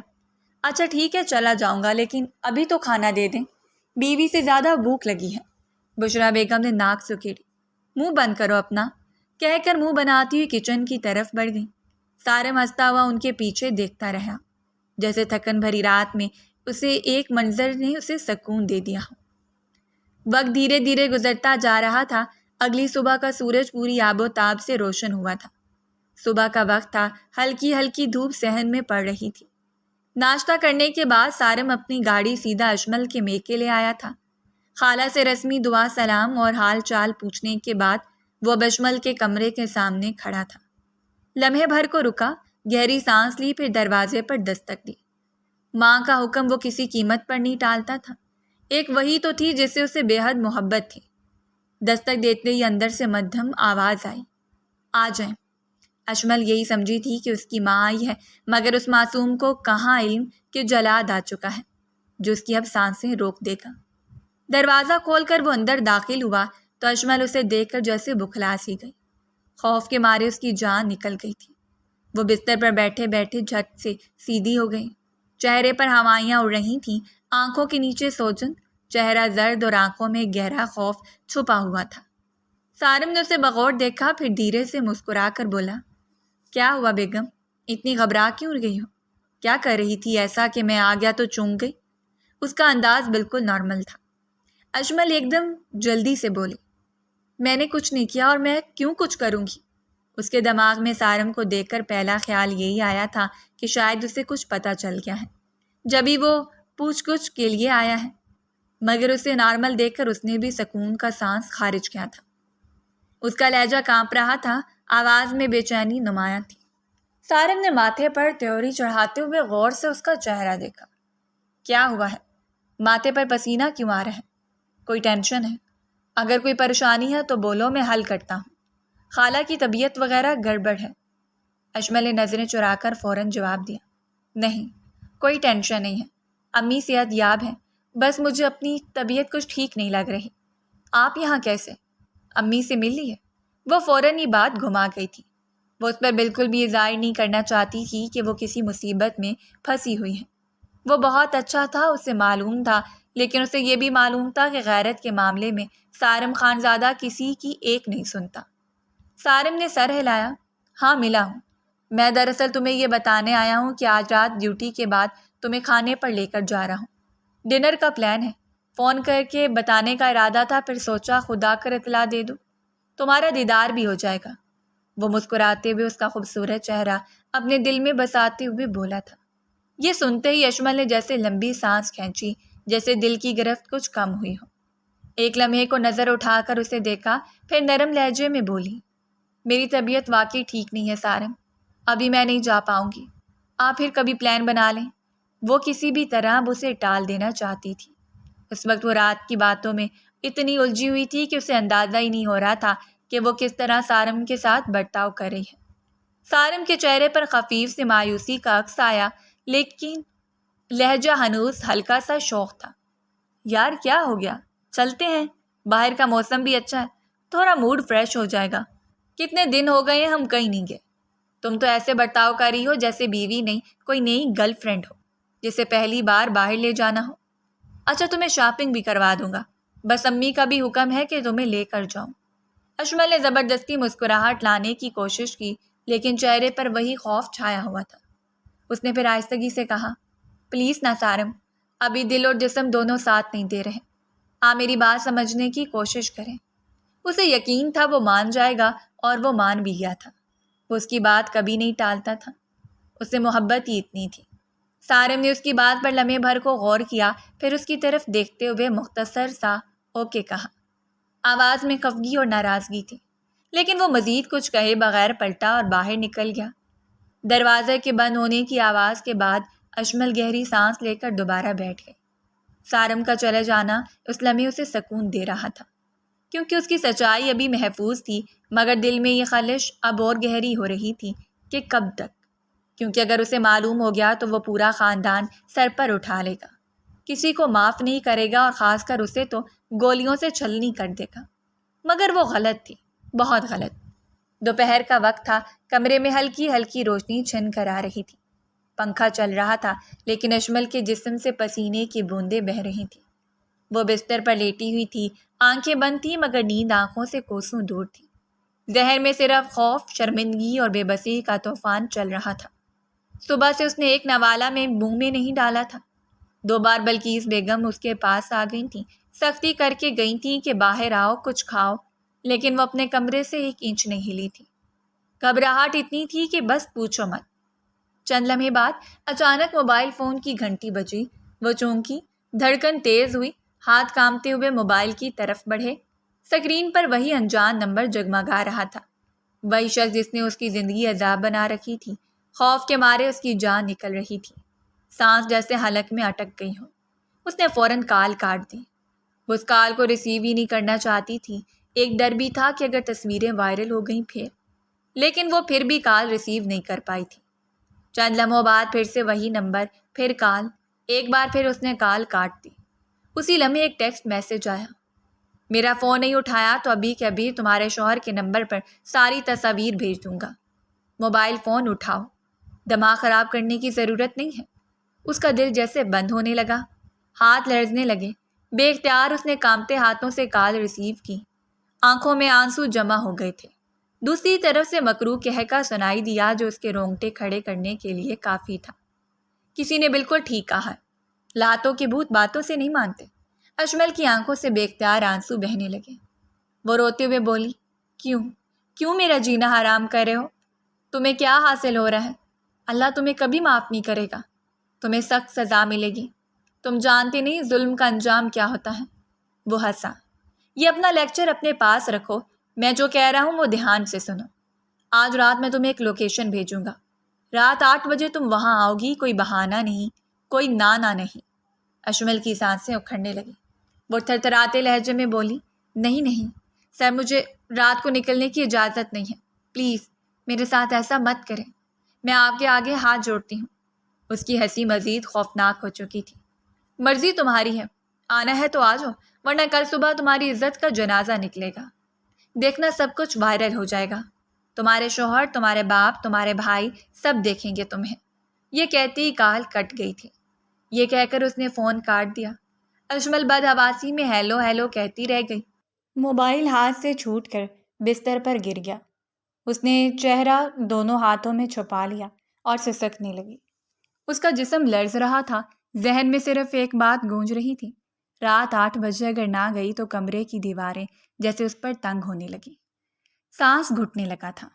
اچھا ٹھیک ہے، چلا جاؤں گا، لیکن ابھی تو کھانا دے دیں، بیوی سے زیادہ بھوک لگی ہے۔ بشرا بیگم نے ناک سکیڑی۔ منہ بند کرو اپنا، کہہ کر منہ بناتی ہوئی کچن کی طرف بڑھ گئی۔ سارم ہنستا ہوا ان کے پیچھے دیکھتا رہا، جیسے تھکن بھری رات میں اسے ایک منظر نے اسے سکون دے دیا ہو۔ وقت دھیرے دھیرے گزرتا جا رہا تھا۔ اگلی صبح کا سورج پوری آب و تاب سے روشن ہوا تھا۔ صبح کا وقت تھا، ہلکی ہلکی دھوپ صحن میں پڑ رہی تھی۔ ناشتہ کرنے کے بعد سارم اپنی گاڑی سیدھا اشمل کے میکے لے آیا تھا۔ خالہ سے رسمی دعا سلام اور حال چال پوچھنے کے بعد وہ اشمل کے کمرے کے سامنے کھڑا تھا۔ لمحے بھر کو رکا، گہری سانس لی، پھر دروازے پر دستک دی۔ ماں کا حکم وہ کسی قیمت پر نہیں ٹالتا تھا، ایک وہی تو تھی جس سے اسے بے حد محبت تھی۔ دستک دیتے ہی اندر سے مدھم آواز آئی، آ جائیں۔ اشمل یہی سمجھی تھی کہ اس کی ماں آئی ہے، مگر اس معصوم کو کہاں علم کہ جلاد آ چکا ہے جو اس کی اب سانسیں روک دے گا۔ دروازہ کھول کر وہ اندر داخل ہوا تو اشمل اسے دیکھ کر جیسے بکھلا سی گئی۔ خوف کے مارے اس کی جان نکل گئی تھی۔ وہ بستر پر بیٹھے بیٹھے جھٹ سے سیدھی ہو گئی، چہرے پر ہوائیاں اڑ رہی تھیں، آنکھوں کے نیچے سوجن، چہرہ زرد اور آنکھوں میں گہرا خوف چھپا ہوا تھا۔ سارم نے اسے بغور دیکھا، پھر دھیرے سے مسکرا کر بولا، کیا ہوا بیگم، اتنی گھبرا کیوں گئی ہو؟ کیا کر رہی تھی ایسا کہ میں آ گیا تو چونک گئی؟ اس کا انداز بالکل نارمل تھا۔ اشمل ایک دم جلدی سے بولی، میں نے کچھ نہیں کیا، اور میں کیوں کچھ کروں گی؟ اس کے دماغ میں سارم کو دیکھ کر پہلا خیال یہی آیا تھا کہ شاید اسے کچھ پتہ چل گیا ہے، جبھی وہ پوچھ گچھ کے لیے آیا ہے، مگر اسے نارمل دیکھ کر اس نے بھی سکون کا سانس خارج کیا تھا۔ اس کا لہجہ کانپ رہا تھا، آواز میں بے چینی نمایاں تھی۔ سارم نے ماتھے پر تیوری چڑھاتے ہوئے غور سے اس کا چہرہ دیکھا۔ کیا ہوا ہے؟ ماتھے پر پسینہ کیوں آ رہا ہے؟ کوئی ٹینشن ہے؟ اگر کوئی پریشانی ہے تو بولو، میں حل کرتا ہوں۔ خالہ کی طبیعت وغیرہ گڑبڑ ہے؟ اشمل نے نظریں چرا کر فوراً جواب دیا، نہیں، کوئی ٹینشن نہیں ہے، امی صحت یاب ہیں، بس مجھے اپنی طبیعت کچھ ٹھیک نہیں لگ رہی۔ آپ یہاں کیسے؟ امی سے مل لی ہے؟ وہ فوراً ہی بات گھما گئی تھی۔ وہ اس پر بالکل بھی ظاہر نہیں کرنا چاہتی تھی کہ وہ کسی مصیبت میں پھنسی ہوئی ہیں۔ وہ بہت اچھا تھا، اسے معلوم تھا، لیکن اسے یہ بھی معلوم تھا کہ غیرت کے معاملے میں سارم خانزادہ کسی کی ایک نہیں سنتا۔ سارم نے سر ہلایا، ہاں ملا ہوں، میں دراصل تمہیں یہ بتانے آیا ہوں کہ آج رات ڈیوٹی کے بعد تمہیں کھانے پر لے کر جا رہا ہوں، ڈنر کا پلان ہے، فون کر کے بتانے کا ارادہ تھا، پھر سوچا خدا کر اطلاع دے دوں، تمہارا دیدار بھی ہو جائے گا۔ وہ مسکراتے ہوئے اس کا خوبصورت چہرہ اپنے دل میں بساتے ہوئے بولا تھا۔ یہ سنتے ہی اشمل نے جیسے لمبی سانس کھینچی، جیسے دل کی گرفت کچھ کم ہوئی ہو۔ ایک لمحے کو نظر اٹھا کر اسے دیکھا، پھر نرم لہجے میں بولی، میری طبیعت واقعی ٹھیک نہیں ہے سارم، ابھی میں نہیں جا پاؤں گی، آپ پھر کبھی پلان بنا لیں۔ وہ کسی بھی طرح اب اسے ٹال دینا چاہتی تھی۔ اس وقت وہ رات کی باتوں میں اتنی الجھی ہوئی تھی کہ اسے اندازہ ہی نہیں ہو رہا تھا کہ وہ کس طرح سارم کے ساتھ برتاؤ کر رہی ہے۔ سارم کے چہرے پر خفیف سے مایوسی کا عکس آیا، لیکن لہجہ ہنوز ہلکا سا شوق تھا۔ یار کیا ہو گیا؟ چلتے ہیں، باہر کا موسم بھی اچھا ہے، تھوڑا موڈ فریش ہو جائے گا۔ کتنے دن ہو گئے ہیں ہم کہیں نہیں گئے۔ تم تو ایسے برتاؤ کر رہی ہو جیسے بیوی نہیں کوئی نئی گرل فرینڈ ہو جسے پہلی بار باہر لے جانا ہو۔ اچھا تمہیں شاپنگ بھی کروا دوں گا، بس امی کا بھی حکم ہے کہ تمہیں لے کر جاؤں۔ اشمل نے زبردستی مسکراہٹ لانے کی کوشش کی، لیکن چہرے پر وہی خوف چھایا ہوا تھا۔ اس نے پھر آہستگی سے کہا، پلیز نہ سارم، ابھی دل اور جسم دونوں ساتھ نہیں دے رہے۔ آپ میری بات سمجھنے کی کوشش کریں۔ اسے یقین تھا وہ مان جائے گا، اور وہ مان بھی گیا تھا۔ وہ اس کی بات کبھی نہیں ٹالتا تھا، اسے محبت ہی اتنی تھی۔ سارم نے اس کی بات پر لمحے بھر کو غور کیا، پھر اس کی طرف دیکھتے ہوئے مختصر سا اوکے کہا۔ آواز میں خفگی اور ناراضگی تھی، لیکن وہ مزید کچھ کہے بغیر پلٹا اور باہر نکل گیا۔ دروازے کے بند ہونے کی آواز کے بعد اشمل گہری سانس لے کر دوبارہ بیٹھ گئے۔ سارم کا چلے جانا اس لمحے اسے سکون دے رہا تھا، کیونکہ اس کی سچائی ابھی محفوظ تھی، مگر دل میں یہ خلش اب اور گہری ہو رہی تھی کہ کب تک، کیونکہ اگر اسے معلوم ہو گیا تو وہ پورا خاندان سر پر اٹھا لے گا، کسی کو معاف نہیں کرے گا، اور خاص کر اسے تو گولیوں سے چھلنی کر دے گا۔ مگر وہ غلط تھی، بہت غلط۔ دوپہر کا وقت تھا، کمرے میں ہلکی ہلکی روشنی چھن کر آ رہی تھی۔ پنکھا چل رہا تھا، لیکن اشمل کے جسم سے پسینے کی بوندیں بہہ رہی تھیں۔ وہ بستر پر لیٹی ہوئی تھی، آنکھیں بند تھیں، مگر نیند آنکھوں سے کوسوں دور تھی۔ ذہن میں صرف خوف، شرمندگی اور بے بسی کا طوفان چل رہا تھا۔ صبح سے اس نے ایک نوالہ میں منہ میں نہیں ڈالا تھا۔ 2 بار بلقیس بیگم اس کے پاس آ گئی تھیں، سختی کر کے گئی تھیں کہ باہر آؤ کچھ کھاؤ، لیکن وہ اپنے کمرے سے 1 انچ نہیں ہلی تھی۔ گھبراہٹ اتنی تھی کہ بس پوچھو مت۔ چند لمحے بعد اچانک موبائل فون کی گھنٹی بجی، وہ چونکی، دھڑکن تیز ہوئی، ہاتھ کانپتے ہوئے موبائل کی طرف بڑھے۔ سکرین پر وہی انجان نمبر جگمگا رہا تھا، وہی شخص جس نے اس کی زندگی عذاب بنا رکھی تھی۔ خوف کے مارے اس کی جان نکل رہی تھی، سانس جیسے حلق میں اٹک گئی ہو۔ اس نے فوراً کال کاٹ دی۔ وہ اس کال کو ریسیو ہی نہیں کرنا چاہتی تھی۔ ایک ڈر بھی تھا کہ اگر تصویریں وائرل ہو گئیں پھر، لیکن وہ پھر بھی کال ریسیو نہیں کر پائی تھی۔ چند لمحوں بعد پھر سے وہی نمبر، پھر کال، ایک بار پھر اس نے کال کاٹ دی۔ اسی لمحے ایک ٹیکسٹ میسج آیا، میرا فون نہیں اٹھایا تو ابھی کے ابھی تمہارے شوہر کے نمبر پر ساری تصاویر بھیج دوں گا، موبائل فون اٹھاؤ، دماغ خراب کرنے کی ضرورت نہیں ہے۔ اس کا دل جیسے بند ہونے لگا، ہاتھ لرزنے لگے۔ بے اختیار اس نے کانپتے ہاتھوں سے کال ریسیو کی، آنکھوں میں آنسو جمع ہو گئے تھے۔ دوسری طرف سے مکروہ کہکا سنائی دیا جو اس کے رونگٹے کھڑے کرنے کے لیے کافی تھا۔ کسی نے بالکل ٹھیک کہا ہے، لاتوں کے بھوت باتوں سے نہیں مانتے۔ اشمل کی آنکھوں سے بے اختیار آنسو بہنے لگے۔ وہ روتے ہوئے بولی، کیوں میرا جینا حرام کر رہے ہو؟ تمہیں کیا حاصل ہو رہا ہے؟ اللہ تمہیں کبھی معاف نہیں کرے گا، تمہیں سخت سزا ملے گی۔ تم جانتے نہیں ظلم کا انجام کیا ہوتا ہے۔ وہ ہنسا، یہ اپنا لیکچر اپنے پاس رکھو، میں جو کہہ رہا ہوں وہ دھیان سے سنو۔ آج رات میں تمہیں ایک لوکیشن بھیجوں گا، رات 8 بجے تم وہاں آؤ گی، کوئی بہانہ نہیں، کوئی نانا نہیں۔ اشمل کی سانسیں اکھڑنے لگی۔ وہ تھرتھراتے لہجے میں بولی، نہیں سر، مجھے رات کو نکلنے کی اجازت نہیں ہے، پلیز میرے ساتھ ایسا مت کریں، میں آپ کے آگے ہاتھ جوڑتی ہوں۔ اس کی ہنسی مزید خوفناک ہو چکی تھی۔ مرضی تمہاری ہے، آنا ہے تو آ جاؤ، ورنہ کل صبح تمہاری عزت کا جنازہ نکلے گا، دیکھنا سب کچھ وائرل ہو جائے گا، تمہارے شوہر، تمہارے باپ، تمہارے بھائی سب دیکھیں گے تمہیں۔ یہ کہتی ہی کال کٹ گئی تھی۔ یہ کہہ کر اس نے فون کاٹ دیا۔ اشمل بدحواسی میں ہیلو ہیلو کہتی رہ گئی۔ موبائل ہاتھ سے چھوٹ کر بستر پر گر گیا۔ اس نے چہرہ دونوں ہاتھوں میں چھپا لیا اور سسکنے لگی۔ اس کا جسم لرز رہا تھا، ذہن میں صرف ایک بات گونج رہی تھی، رات 8 بجے اگر نہ گئی تو کمرے کی دیواریں جیسے اس پر تنگ ہونے لگی۔ سانس گھٹنے لگا تھا۔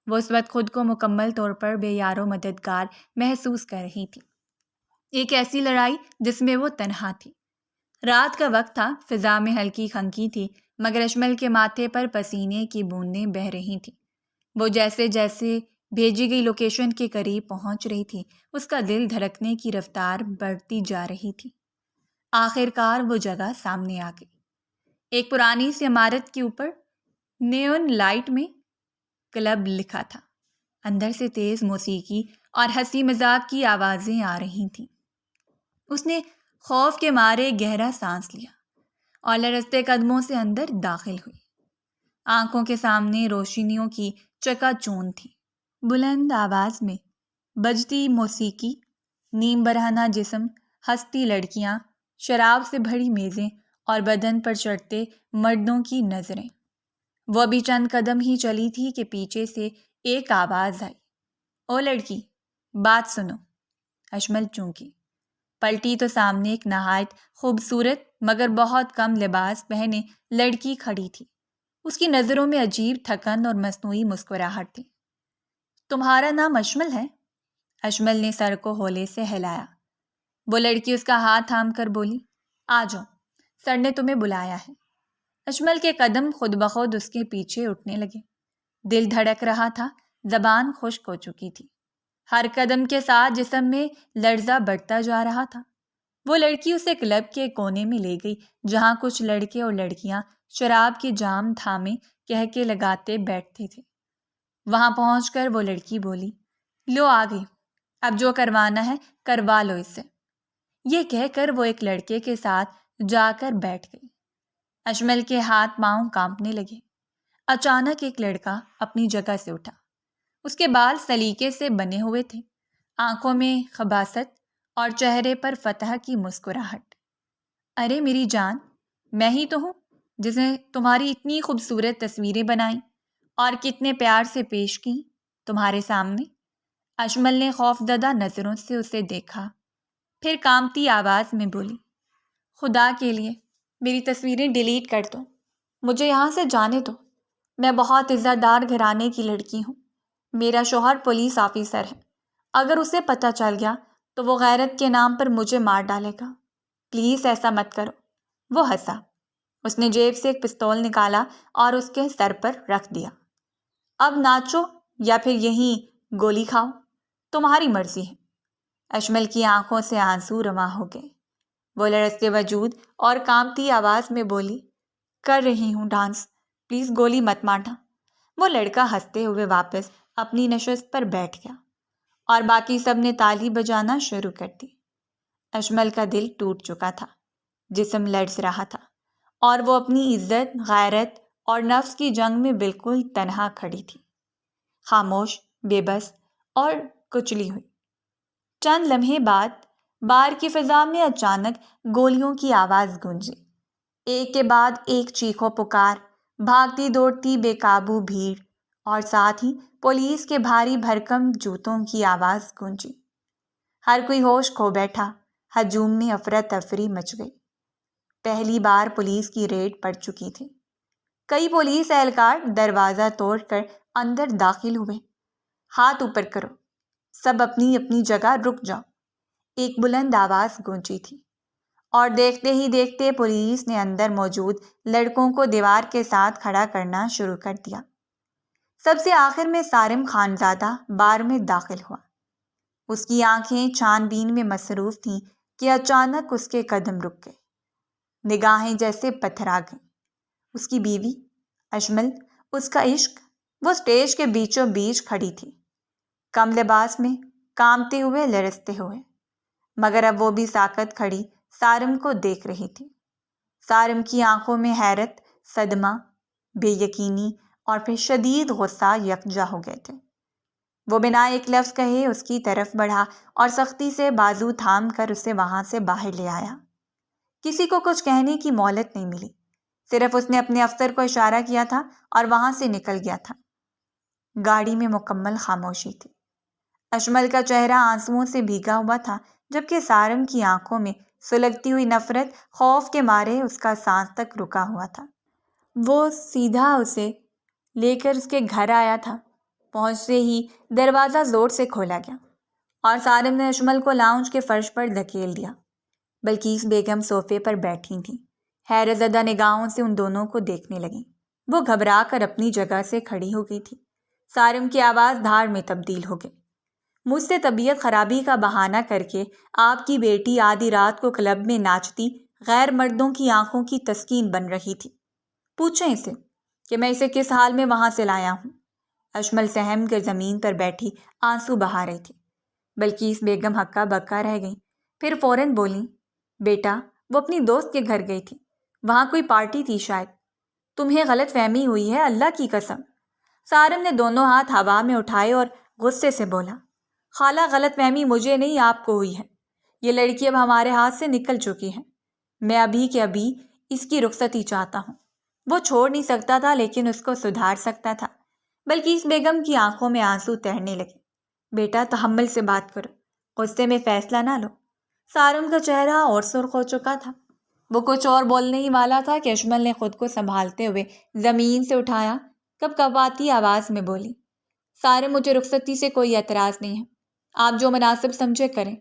وہ اس وقت خود کو مکمل طور پر بے یار و مددگار محسوس کر رہی تھی، ایک ایسی لڑائی جس میں وہ تنہا تھی۔ رات کا وقت تھا، فضا میں ہلکی خنکی تھی، مگر اشمل کے ماتھے پر پسینے کی بوندیں بہہ رہی تھیں۔ وہ جیسے بھیجی گئی لوکیشن کے قریب پہنچ رہی تھی، اس کا دل دھڑکنے کی رفتار بڑھتی جا رہی تھی۔ آخر کار وہ جگہ سامنے آ گئی۔ ایک پرانی سی عمارت کے اوپر نیون لائٹ میں کلب لکھا تھا۔ اندر سے تیز موسیقی اور ہنسی مذاق کی آوازیں آ رہی تھیں۔ اس نے خوف کے مارے گہرا سانس لیا اور لرزتے قدموں سے اندر داخل ہوئی۔ آنکھوں کے سامنے روشنیوں کی چکا چوند تھی، بلند آواز میں بجتی موسیقی، نیم برہنہ جسم، ہنستی لڑکیاں، شراب سے بھری میزیں اور بدن پر چڑھتے مردوں کی نظریں۔ وہ ابھی چند قدم ہی چلی تھی کہ پیچھے سے ایک آواز آئی، او لڑکی، بات سنو۔ اشمل چونکی، پلٹی تو سامنے ایک نہایت خوبصورت مگر بہت کم لباس پہنے لڑکی کھڑی تھی۔ اس کی نظروں میں عجیب تھکن اور مصنوعی مسکراہٹ تھی۔ تمہارا نام اشمل ہے؟ اشمل نے سر کو ہولے سے ہلایا۔ وہ لڑکی اس کا ہاتھ تھام کر بولی، آ جاؤ، سر نے تمہیں بلایا ہے۔ اشمل کے قدم خود بخود اس کے پیچھے اٹھنے لگے۔ دل دھڑک رہا تھا، زبان خشک ہو چکی تھی۔ ہر قدم کے ساتھ جسم میں لرزہ بڑھتا جا رہا تھا۔ وہ لڑکی اسے کلب کے کونے میں لے گئی جہاں کچھ لڑکے اور لڑکیاں شراب کے جام تھامے کہہ کے لگاتے بیٹھتے تھے۔ وہاں پہنچ کر وہ لڑکی بولی، لو آ گئی، اب جو کروانا ہے کروا لو اس سے۔ یہ کہہ کر وہ ایک لڑکے کے ساتھ جا کر بیٹھ گئی۔ اشمل کے ہاتھ پاؤں کانپنے لگے۔ اچانک ایک لڑکا اپنی جگہ سے اٹھا۔ اس کے بال سلیقے سے بنے ہوئے تھے، آنکھوں میں خباثت اور چہرے پر فتح کی مسکراہٹ۔ ارے میری جان، میں ہی تو ہوں جس نے تمہاری اتنی خوبصورت تصویریں بنائیں اور کتنے پیار سے پیش کیں تمہارے سامنے۔ اشمل نے خوفزدہ نظروں سے اسے دیکھا، پھر کانپتی آواز میں بولی، خدا کے لیے میری تصویریں ڈیلیٹ کر دو، مجھے یہاں سے جانے دو۔ میں بہت عزت دار گھرانے کی لڑکی ہوں، میرا شوہر پولیس آفیسر ہے، اگر اسے پتہ چل گیا تو وہ غیرت کے نام پر مجھے مار ڈالے گا، پلیز ایسا مت کرو۔ وہ ہنسا۔ اس نے جیب سے ایک پستول نکالا اور اس کے سر پر رکھ دیا۔ اب ناچو یا پھر یہیں گولی کھاؤ، تمہاری مرضی ہے۔ اشمل کی آنکھوں سے آنسو رواں ہو گئے۔ وہ لرزتے وجود اور کانپتی آواز میں بولی، کر رہی ہوں ڈانس، پلیز گولی مت مارنا۔ وہ لڑکا ہنستے ہوئے واپس اپنی نشست پر بیٹھ گیا اور باقی سب نے تالی بجانا شروع کر دی۔ اشمل کا دل ٹوٹ چکا تھا، جسم لرز رہا تھا اور وہ اپنی عزت، غیرت اور نفس کی جنگ میں بالکل تنہا کھڑی تھی، خاموش، بے بس اور کچلی ہوئی۔ چند لمحے بعد بار کی فضا میں اچانک گولیوں کی آواز گونجی، ایک کے بعد ایک چیخو پکار، بھاگتی دوڑتی بے قابو بھیڑ اور ساتھ ہی پولیس کے بھاری بھرکم جوتوں کی آواز گونجی۔ ہر کوئی ہوش کھو بیٹھا، ہجوم میں افراتفری مچ گئی۔ پہلی بار پولیس کی ریڈ پڑ چکی تھی۔ کئی پولیس اہلکار دروازہ توڑ کر اندر داخل ہوئے۔ ہاتھ اوپر کرو، سب اپنی اپنی جگہ رک جاؤ، ایک بلند آواز گونجی تھی، اور دیکھتے ہی دیکھتے پولیس نے اندر موجود لڑکوں کو دیوار کے ساتھ کھڑا کرنا شروع کر دیا۔ سب سے آخر میں سارم خانزادہ بار میں داخل ہوا۔ اس کی آنکھیں چھان بین میں مصروف تھیں کہ اچانک اس کے قدم رک گئے، نگاہیں جیسے پتھرا گئیں۔ اس کی بیوی اشمل، اس کا عشق، وہ اسٹیج کے بیچوں بیچ کھڑی تھی، کم لباس میں، کانپتے ہوئے، لرزتے ہوئے، مگر اب وہ بھی ساکت کھڑی سارم کو دیکھ رہی تھی۔ سارم کی آنکھوں میں حیرت، صدمہ، بے یقینی اور پھر شدید غصہ یکجا ہو گئے تھے۔ وہ بنا ایک لفظ کہے اس کی طرف بڑھا اور سختی سے بازو تھام کر اسے وہاں سے باہر لے آیا۔ کسی کو کچھ کہنے کی مہلت نہیں ملی، صرف اس نے اپنے افسر کو اشارہ کیا تھا اور وہاں سے نکل گیا تھا۔ گاڑی میں مکمل خاموشی تھی۔ اشمل کا چہرہ آنسوؤں سے بھیگا ہوا تھا، جبکہ سارم کی آنکھوں میں سلگتی ہوئی نفرت خوف کے مارے اس کا سانس تک رکا ہوا تھا۔ وہ سیدھا اسے لے کر اس کے گھر آیا تھا۔ پہنچتے ہی دروازہ زور سے کھولا گیا اور سارم نے اشمل کو لاؤنج کے فرش پر دھکیل دیا۔ بلقیس بیگم صوفے پر بیٹھی تھیں، حیرت زدہ نگاہوں سے ان دونوں کو دیکھنے لگیں۔ وہ گھبرا کر اپنی جگہ سے کھڑی ہو گئی تھی۔ سارم کی آواز دھاڑ میں تبدیل ہو گئی۔ مجھ سے طبیعت خرابی کا بہانہ کر کے آپ کی بیٹی آدھی رات کو کلب میں ناچتی غیر مردوں کی آنکھوں کی تسکین بن رہی تھی۔ پوچھیں اسے کہ میں اسے کس حال میں وہاں سے لایا ہوں۔ اشمل سہم کر زمین پر بیٹھی آنسو بہا رہی تھی۔ بلقیس بیگم ہکا بکا رہ گئی، پھر فوراً بولیں، بیٹا وہ اپنی دوست کے گھر گئی تھی، وہاں کوئی پارٹی تھی شاید، تمہیں غلط فہمی ہوئی ہے، اللہ کی قسم۔ سارم نے دونوں ہاتھ ہوا میں اٹھائے اور غصے سے بولا، خالہ غلط فہمی مجھے نہیں آپ کو ہوئی ہے، یہ لڑکی اب ہمارے ہاتھ سے نکل چکی ہے، میں ابھی کے ابھی اس کی رخصتی چاہتا ہوں۔ وہ چھوڑ نہیں سکتا تھا لیکن اس کو سدھار سکتا تھا۔ بلقیس بیگم کی آنکھوں میں آنسو تیرنے لگے۔ بیٹا تحمل سے بات کرو، غصے میں فیصلہ نہ لو۔ سارم کا چہرہ اور سرخ ہو چکا تھا۔ وہ کچھ اور بولنے ہی والا تھا کہ اشمل نے خود کو سنبھالتے ہوئے زمین سے اٹھایا، کپکپاتی آواز میں بولی، سارم مجھے رخصتی سے کوئی اعتراض نہیں ہے، آپ جو مناسب سمجھے کریں،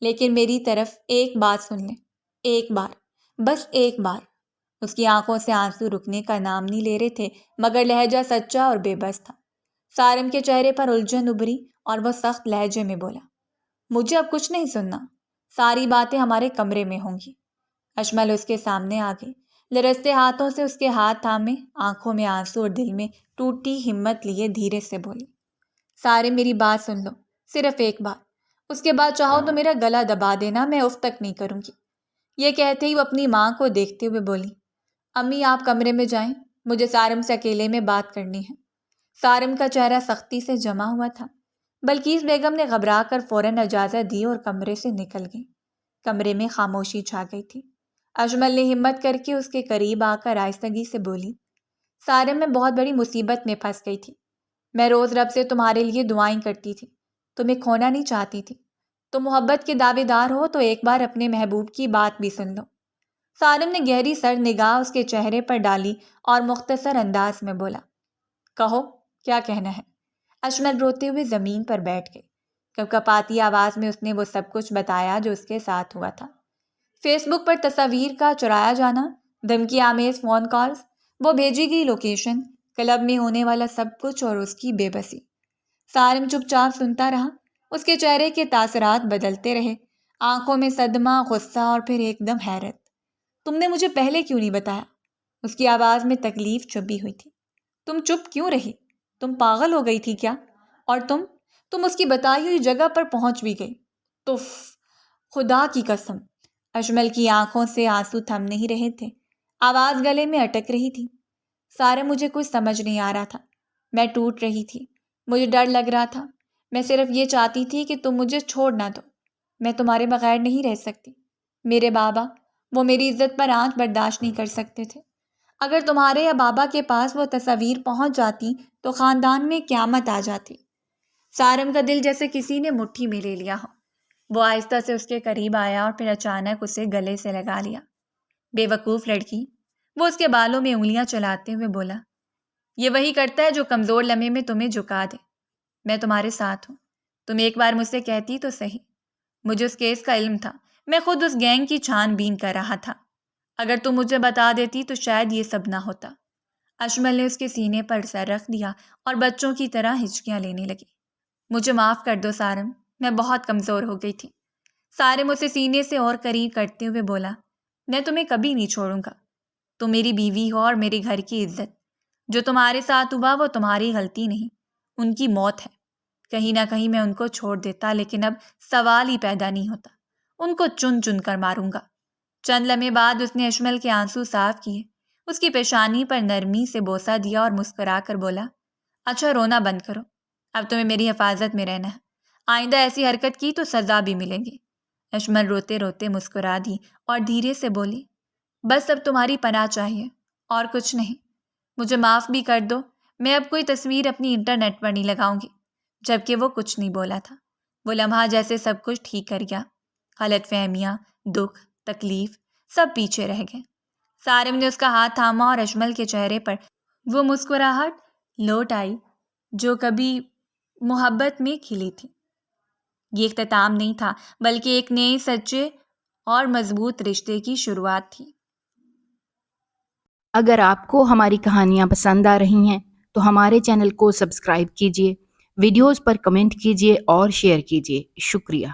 لیکن میری طرف ایک بات سن لیں، ایک بار، بس ایک بار۔ اس کی آنکھوں سے آنسو رکنے کا نام نہیں لے رہے تھے مگر لہجہ سچا اور بے بس تھا۔ سارم کے چہرے پر الجھن ابھری اور وہ سخت لہجے میں بولا، مجھے اب کچھ نہیں سننا، ساری باتیں ہمارے کمرے میں ہوں گی۔ اشمل اس کے سامنے آ گئی، لرزتے ہاتھوں سے اس کے ہاتھ تھامے، آنکھوں میں آنسو اور دل میں ٹوٹی ہمت لیے دھیرے سے بولی، سارے میری بات سن لو، صرف ایک بار، اس کے بعد چاہو تو میرا گلا دبا دینا، میں اف تک نہیں کروں گی۔ یہ کہتے ہی وہ اپنی ماں کو دیکھتے ہوئے بولی، امی آپ کمرے میں جائیں، مجھے سارم سے اکیلے میں بات کرنی ہے۔ سارم کا چہرہ سختی سے جمع ہوا تھا۔ بلقیس بیگم نے گھبرا کر فوراً اجازت دی اور کمرے سے نکل گئی۔ کمرے میں خاموشی چھا گئی تھی۔ اشمل نے ہمت کر کے اس کے قریب آ کر آہستگی سے بولی، سارم میں بہت بڑی مصیبت میں پھنس گئی تھی، میں روز رب سے تمہارے لیے دعائیں کرتی تھی، تمہیں کھونا نہیں چاہتی تھی، تم محبت کے دعوے دار ہو تو ایک بار اپنے محبوب کی بات بھی سن لو۔ سارم نے گہری سر نگاہ اس کے چہرے پر ڈالی اور مختصر انداز میں بولا، کہو کیا کہنا ہے۔ اشمل روتے ہوئے زمین پر بیٹھ گئے۔ کپکپاتی آواز میں اس نے وہ سب کچھ بتایا جو اس کے ساتھ ہوا تھا، فیس بک پر تصاویر کا چرایا جانا، دھمکی آمیز فون کالز، وہ بھیجی گئی لوکیشن، کلب میں ہونے والا سب کچھ اور اس کی بے بسی۔ سارم چپ چاپ سنتا رہا، اس کے چہرے کے تاثرات بدلتے رہے، آنکھوں میں صدمہ، غصہ اور پھر ایک دم حیرت۔ تم نے مجھے پہلے کیوں نہیں بتایا؟ اس کی آواز میں تکلیف چھپی ہوئی تھی۔ تم چپ کیوں رہی؟ تم پاگل ہو گئی تھی کیا؟ اور تم اس کی بتائی ہوئی جگہ پر پہنچ بھی گئی؟ تف، خدا کی قسم۔ اشمل کی آنکھوں سے آنسو تھم نہیں رہے تھے، آواز گلے میں اٹک رہی تھی۔ سارے مجھے کچھ سمجھ نہیں آ رہا تھا، میں ٹوٹ رہی تھی، مجھے ڈر لگ رہا تھا، میں صرف یہ چاہتی تھی کہ تم مجھے چھوڑ نہ دو، میں تمہارے بغیر نہیں رہ سکتی۔ میرے بابا، وہ میری عزت پر آنچ برداشت نہیں کر سکتے تھے، اگر تمہارے یا بابا کے پاس وہ تصاویر پہنچ جاتی تو خاندان میں قیامت آ جاتی۔ سارم کا دل جیسے کسی نے مٹھی میں لے لیا ہو۔ وہ آہستہ سے اس کے قریب آیا اور پھر اچانک اسے گلے سے لگا لیا۔ بے وقوف لڑکی، وہ اس کے بالوں میں انگلیاں چلاتے ہوئے بولا، یہ وہی کرتا ہے جو کمزور لمحے میں تمہیں جھکا دے۔ میں تمہارے ساتھ ہوں، تم ایک بار مجھ سے کہتی تو صحیح۔ مجھے اس کیس کا علم تھا، میں خود اس گینگ کی چھان بین کر رہا تھا، اگر تم مجھے بتا دیتی تو شاید یہ سب نہ ہوتا۔ اشمل نے اس کے سینے پر سر رکھ دیا اور بچوں کی طرح ہچکیاں لینے لگی۔ مجھے معاف کر دو سارم، میں بہت کمزور ہو گئی تھی۔ سارم اسے سینے سے اور قریب کرتے ہوئے بولا، میں تمہیں کبھی نہیں چھوڑوں گا، تم میری بیوی ہو اور میرے گھر کی عزت، جو تمہارے ساتھ ہوا وہ تمہاری غلطی نہیں، ان کی موت ہے۔ کہیں نہ کہیں میں ان کو چھوڑ دیتا لیکن اب سوال ہی پیدا نہیں ہوتا، ان کو چن چن کر ماروں گا۔ چند لمحے بعد اس نے اشمل کے آنسو صاف کیے، اس کی پیشانی پر نرمی سے بوسہ دیا اور مسکرا کر بولا، اچھا رونا بند کرو، اب تمہیں میری حفاظت میں رہنا ہے، آئندہ ایسی حرکت کی تو سزا بھی ملے گی۔ اشمل روتے روتے مسکرا دی اور دھیرے سے بولی، بس اب تمہاری پناہ چاہیے اور کچھ نہیں، مجھے معاف بھی کر دو، میں اب کوئی تصویر اپنی انٹرنیٹ پر نہیں لگاؤں گی۔ جبکہ وہ کچھ نہیں بولا تھا، وہ لمحہ جیسے سب کچھ ٹھیک کر گیا، غلط فہمیاں، دکھ، تکلیف سب پیچھے رہ گئے۔ سارم نے اس کا ہاتھ تھاما اور اشمل کے چہرے پر وہ مسکراہٹ لوٹ آئی جو کبھی محبت میں کھلی تھی۔ یہ اختتام نہیں تھا بلکہ ایک نئے سچے اور مضبوط رشتے کی شروعات تھی۔ اگر آپ کو ہماری کہانیاں پسند آ رہی ہیں تو ہمارے چینل کو سبسکرائب کیجیے، ویڈیوز پر کمنٹ کیجیے اور شیئر کیجیے۔ شکریہ۔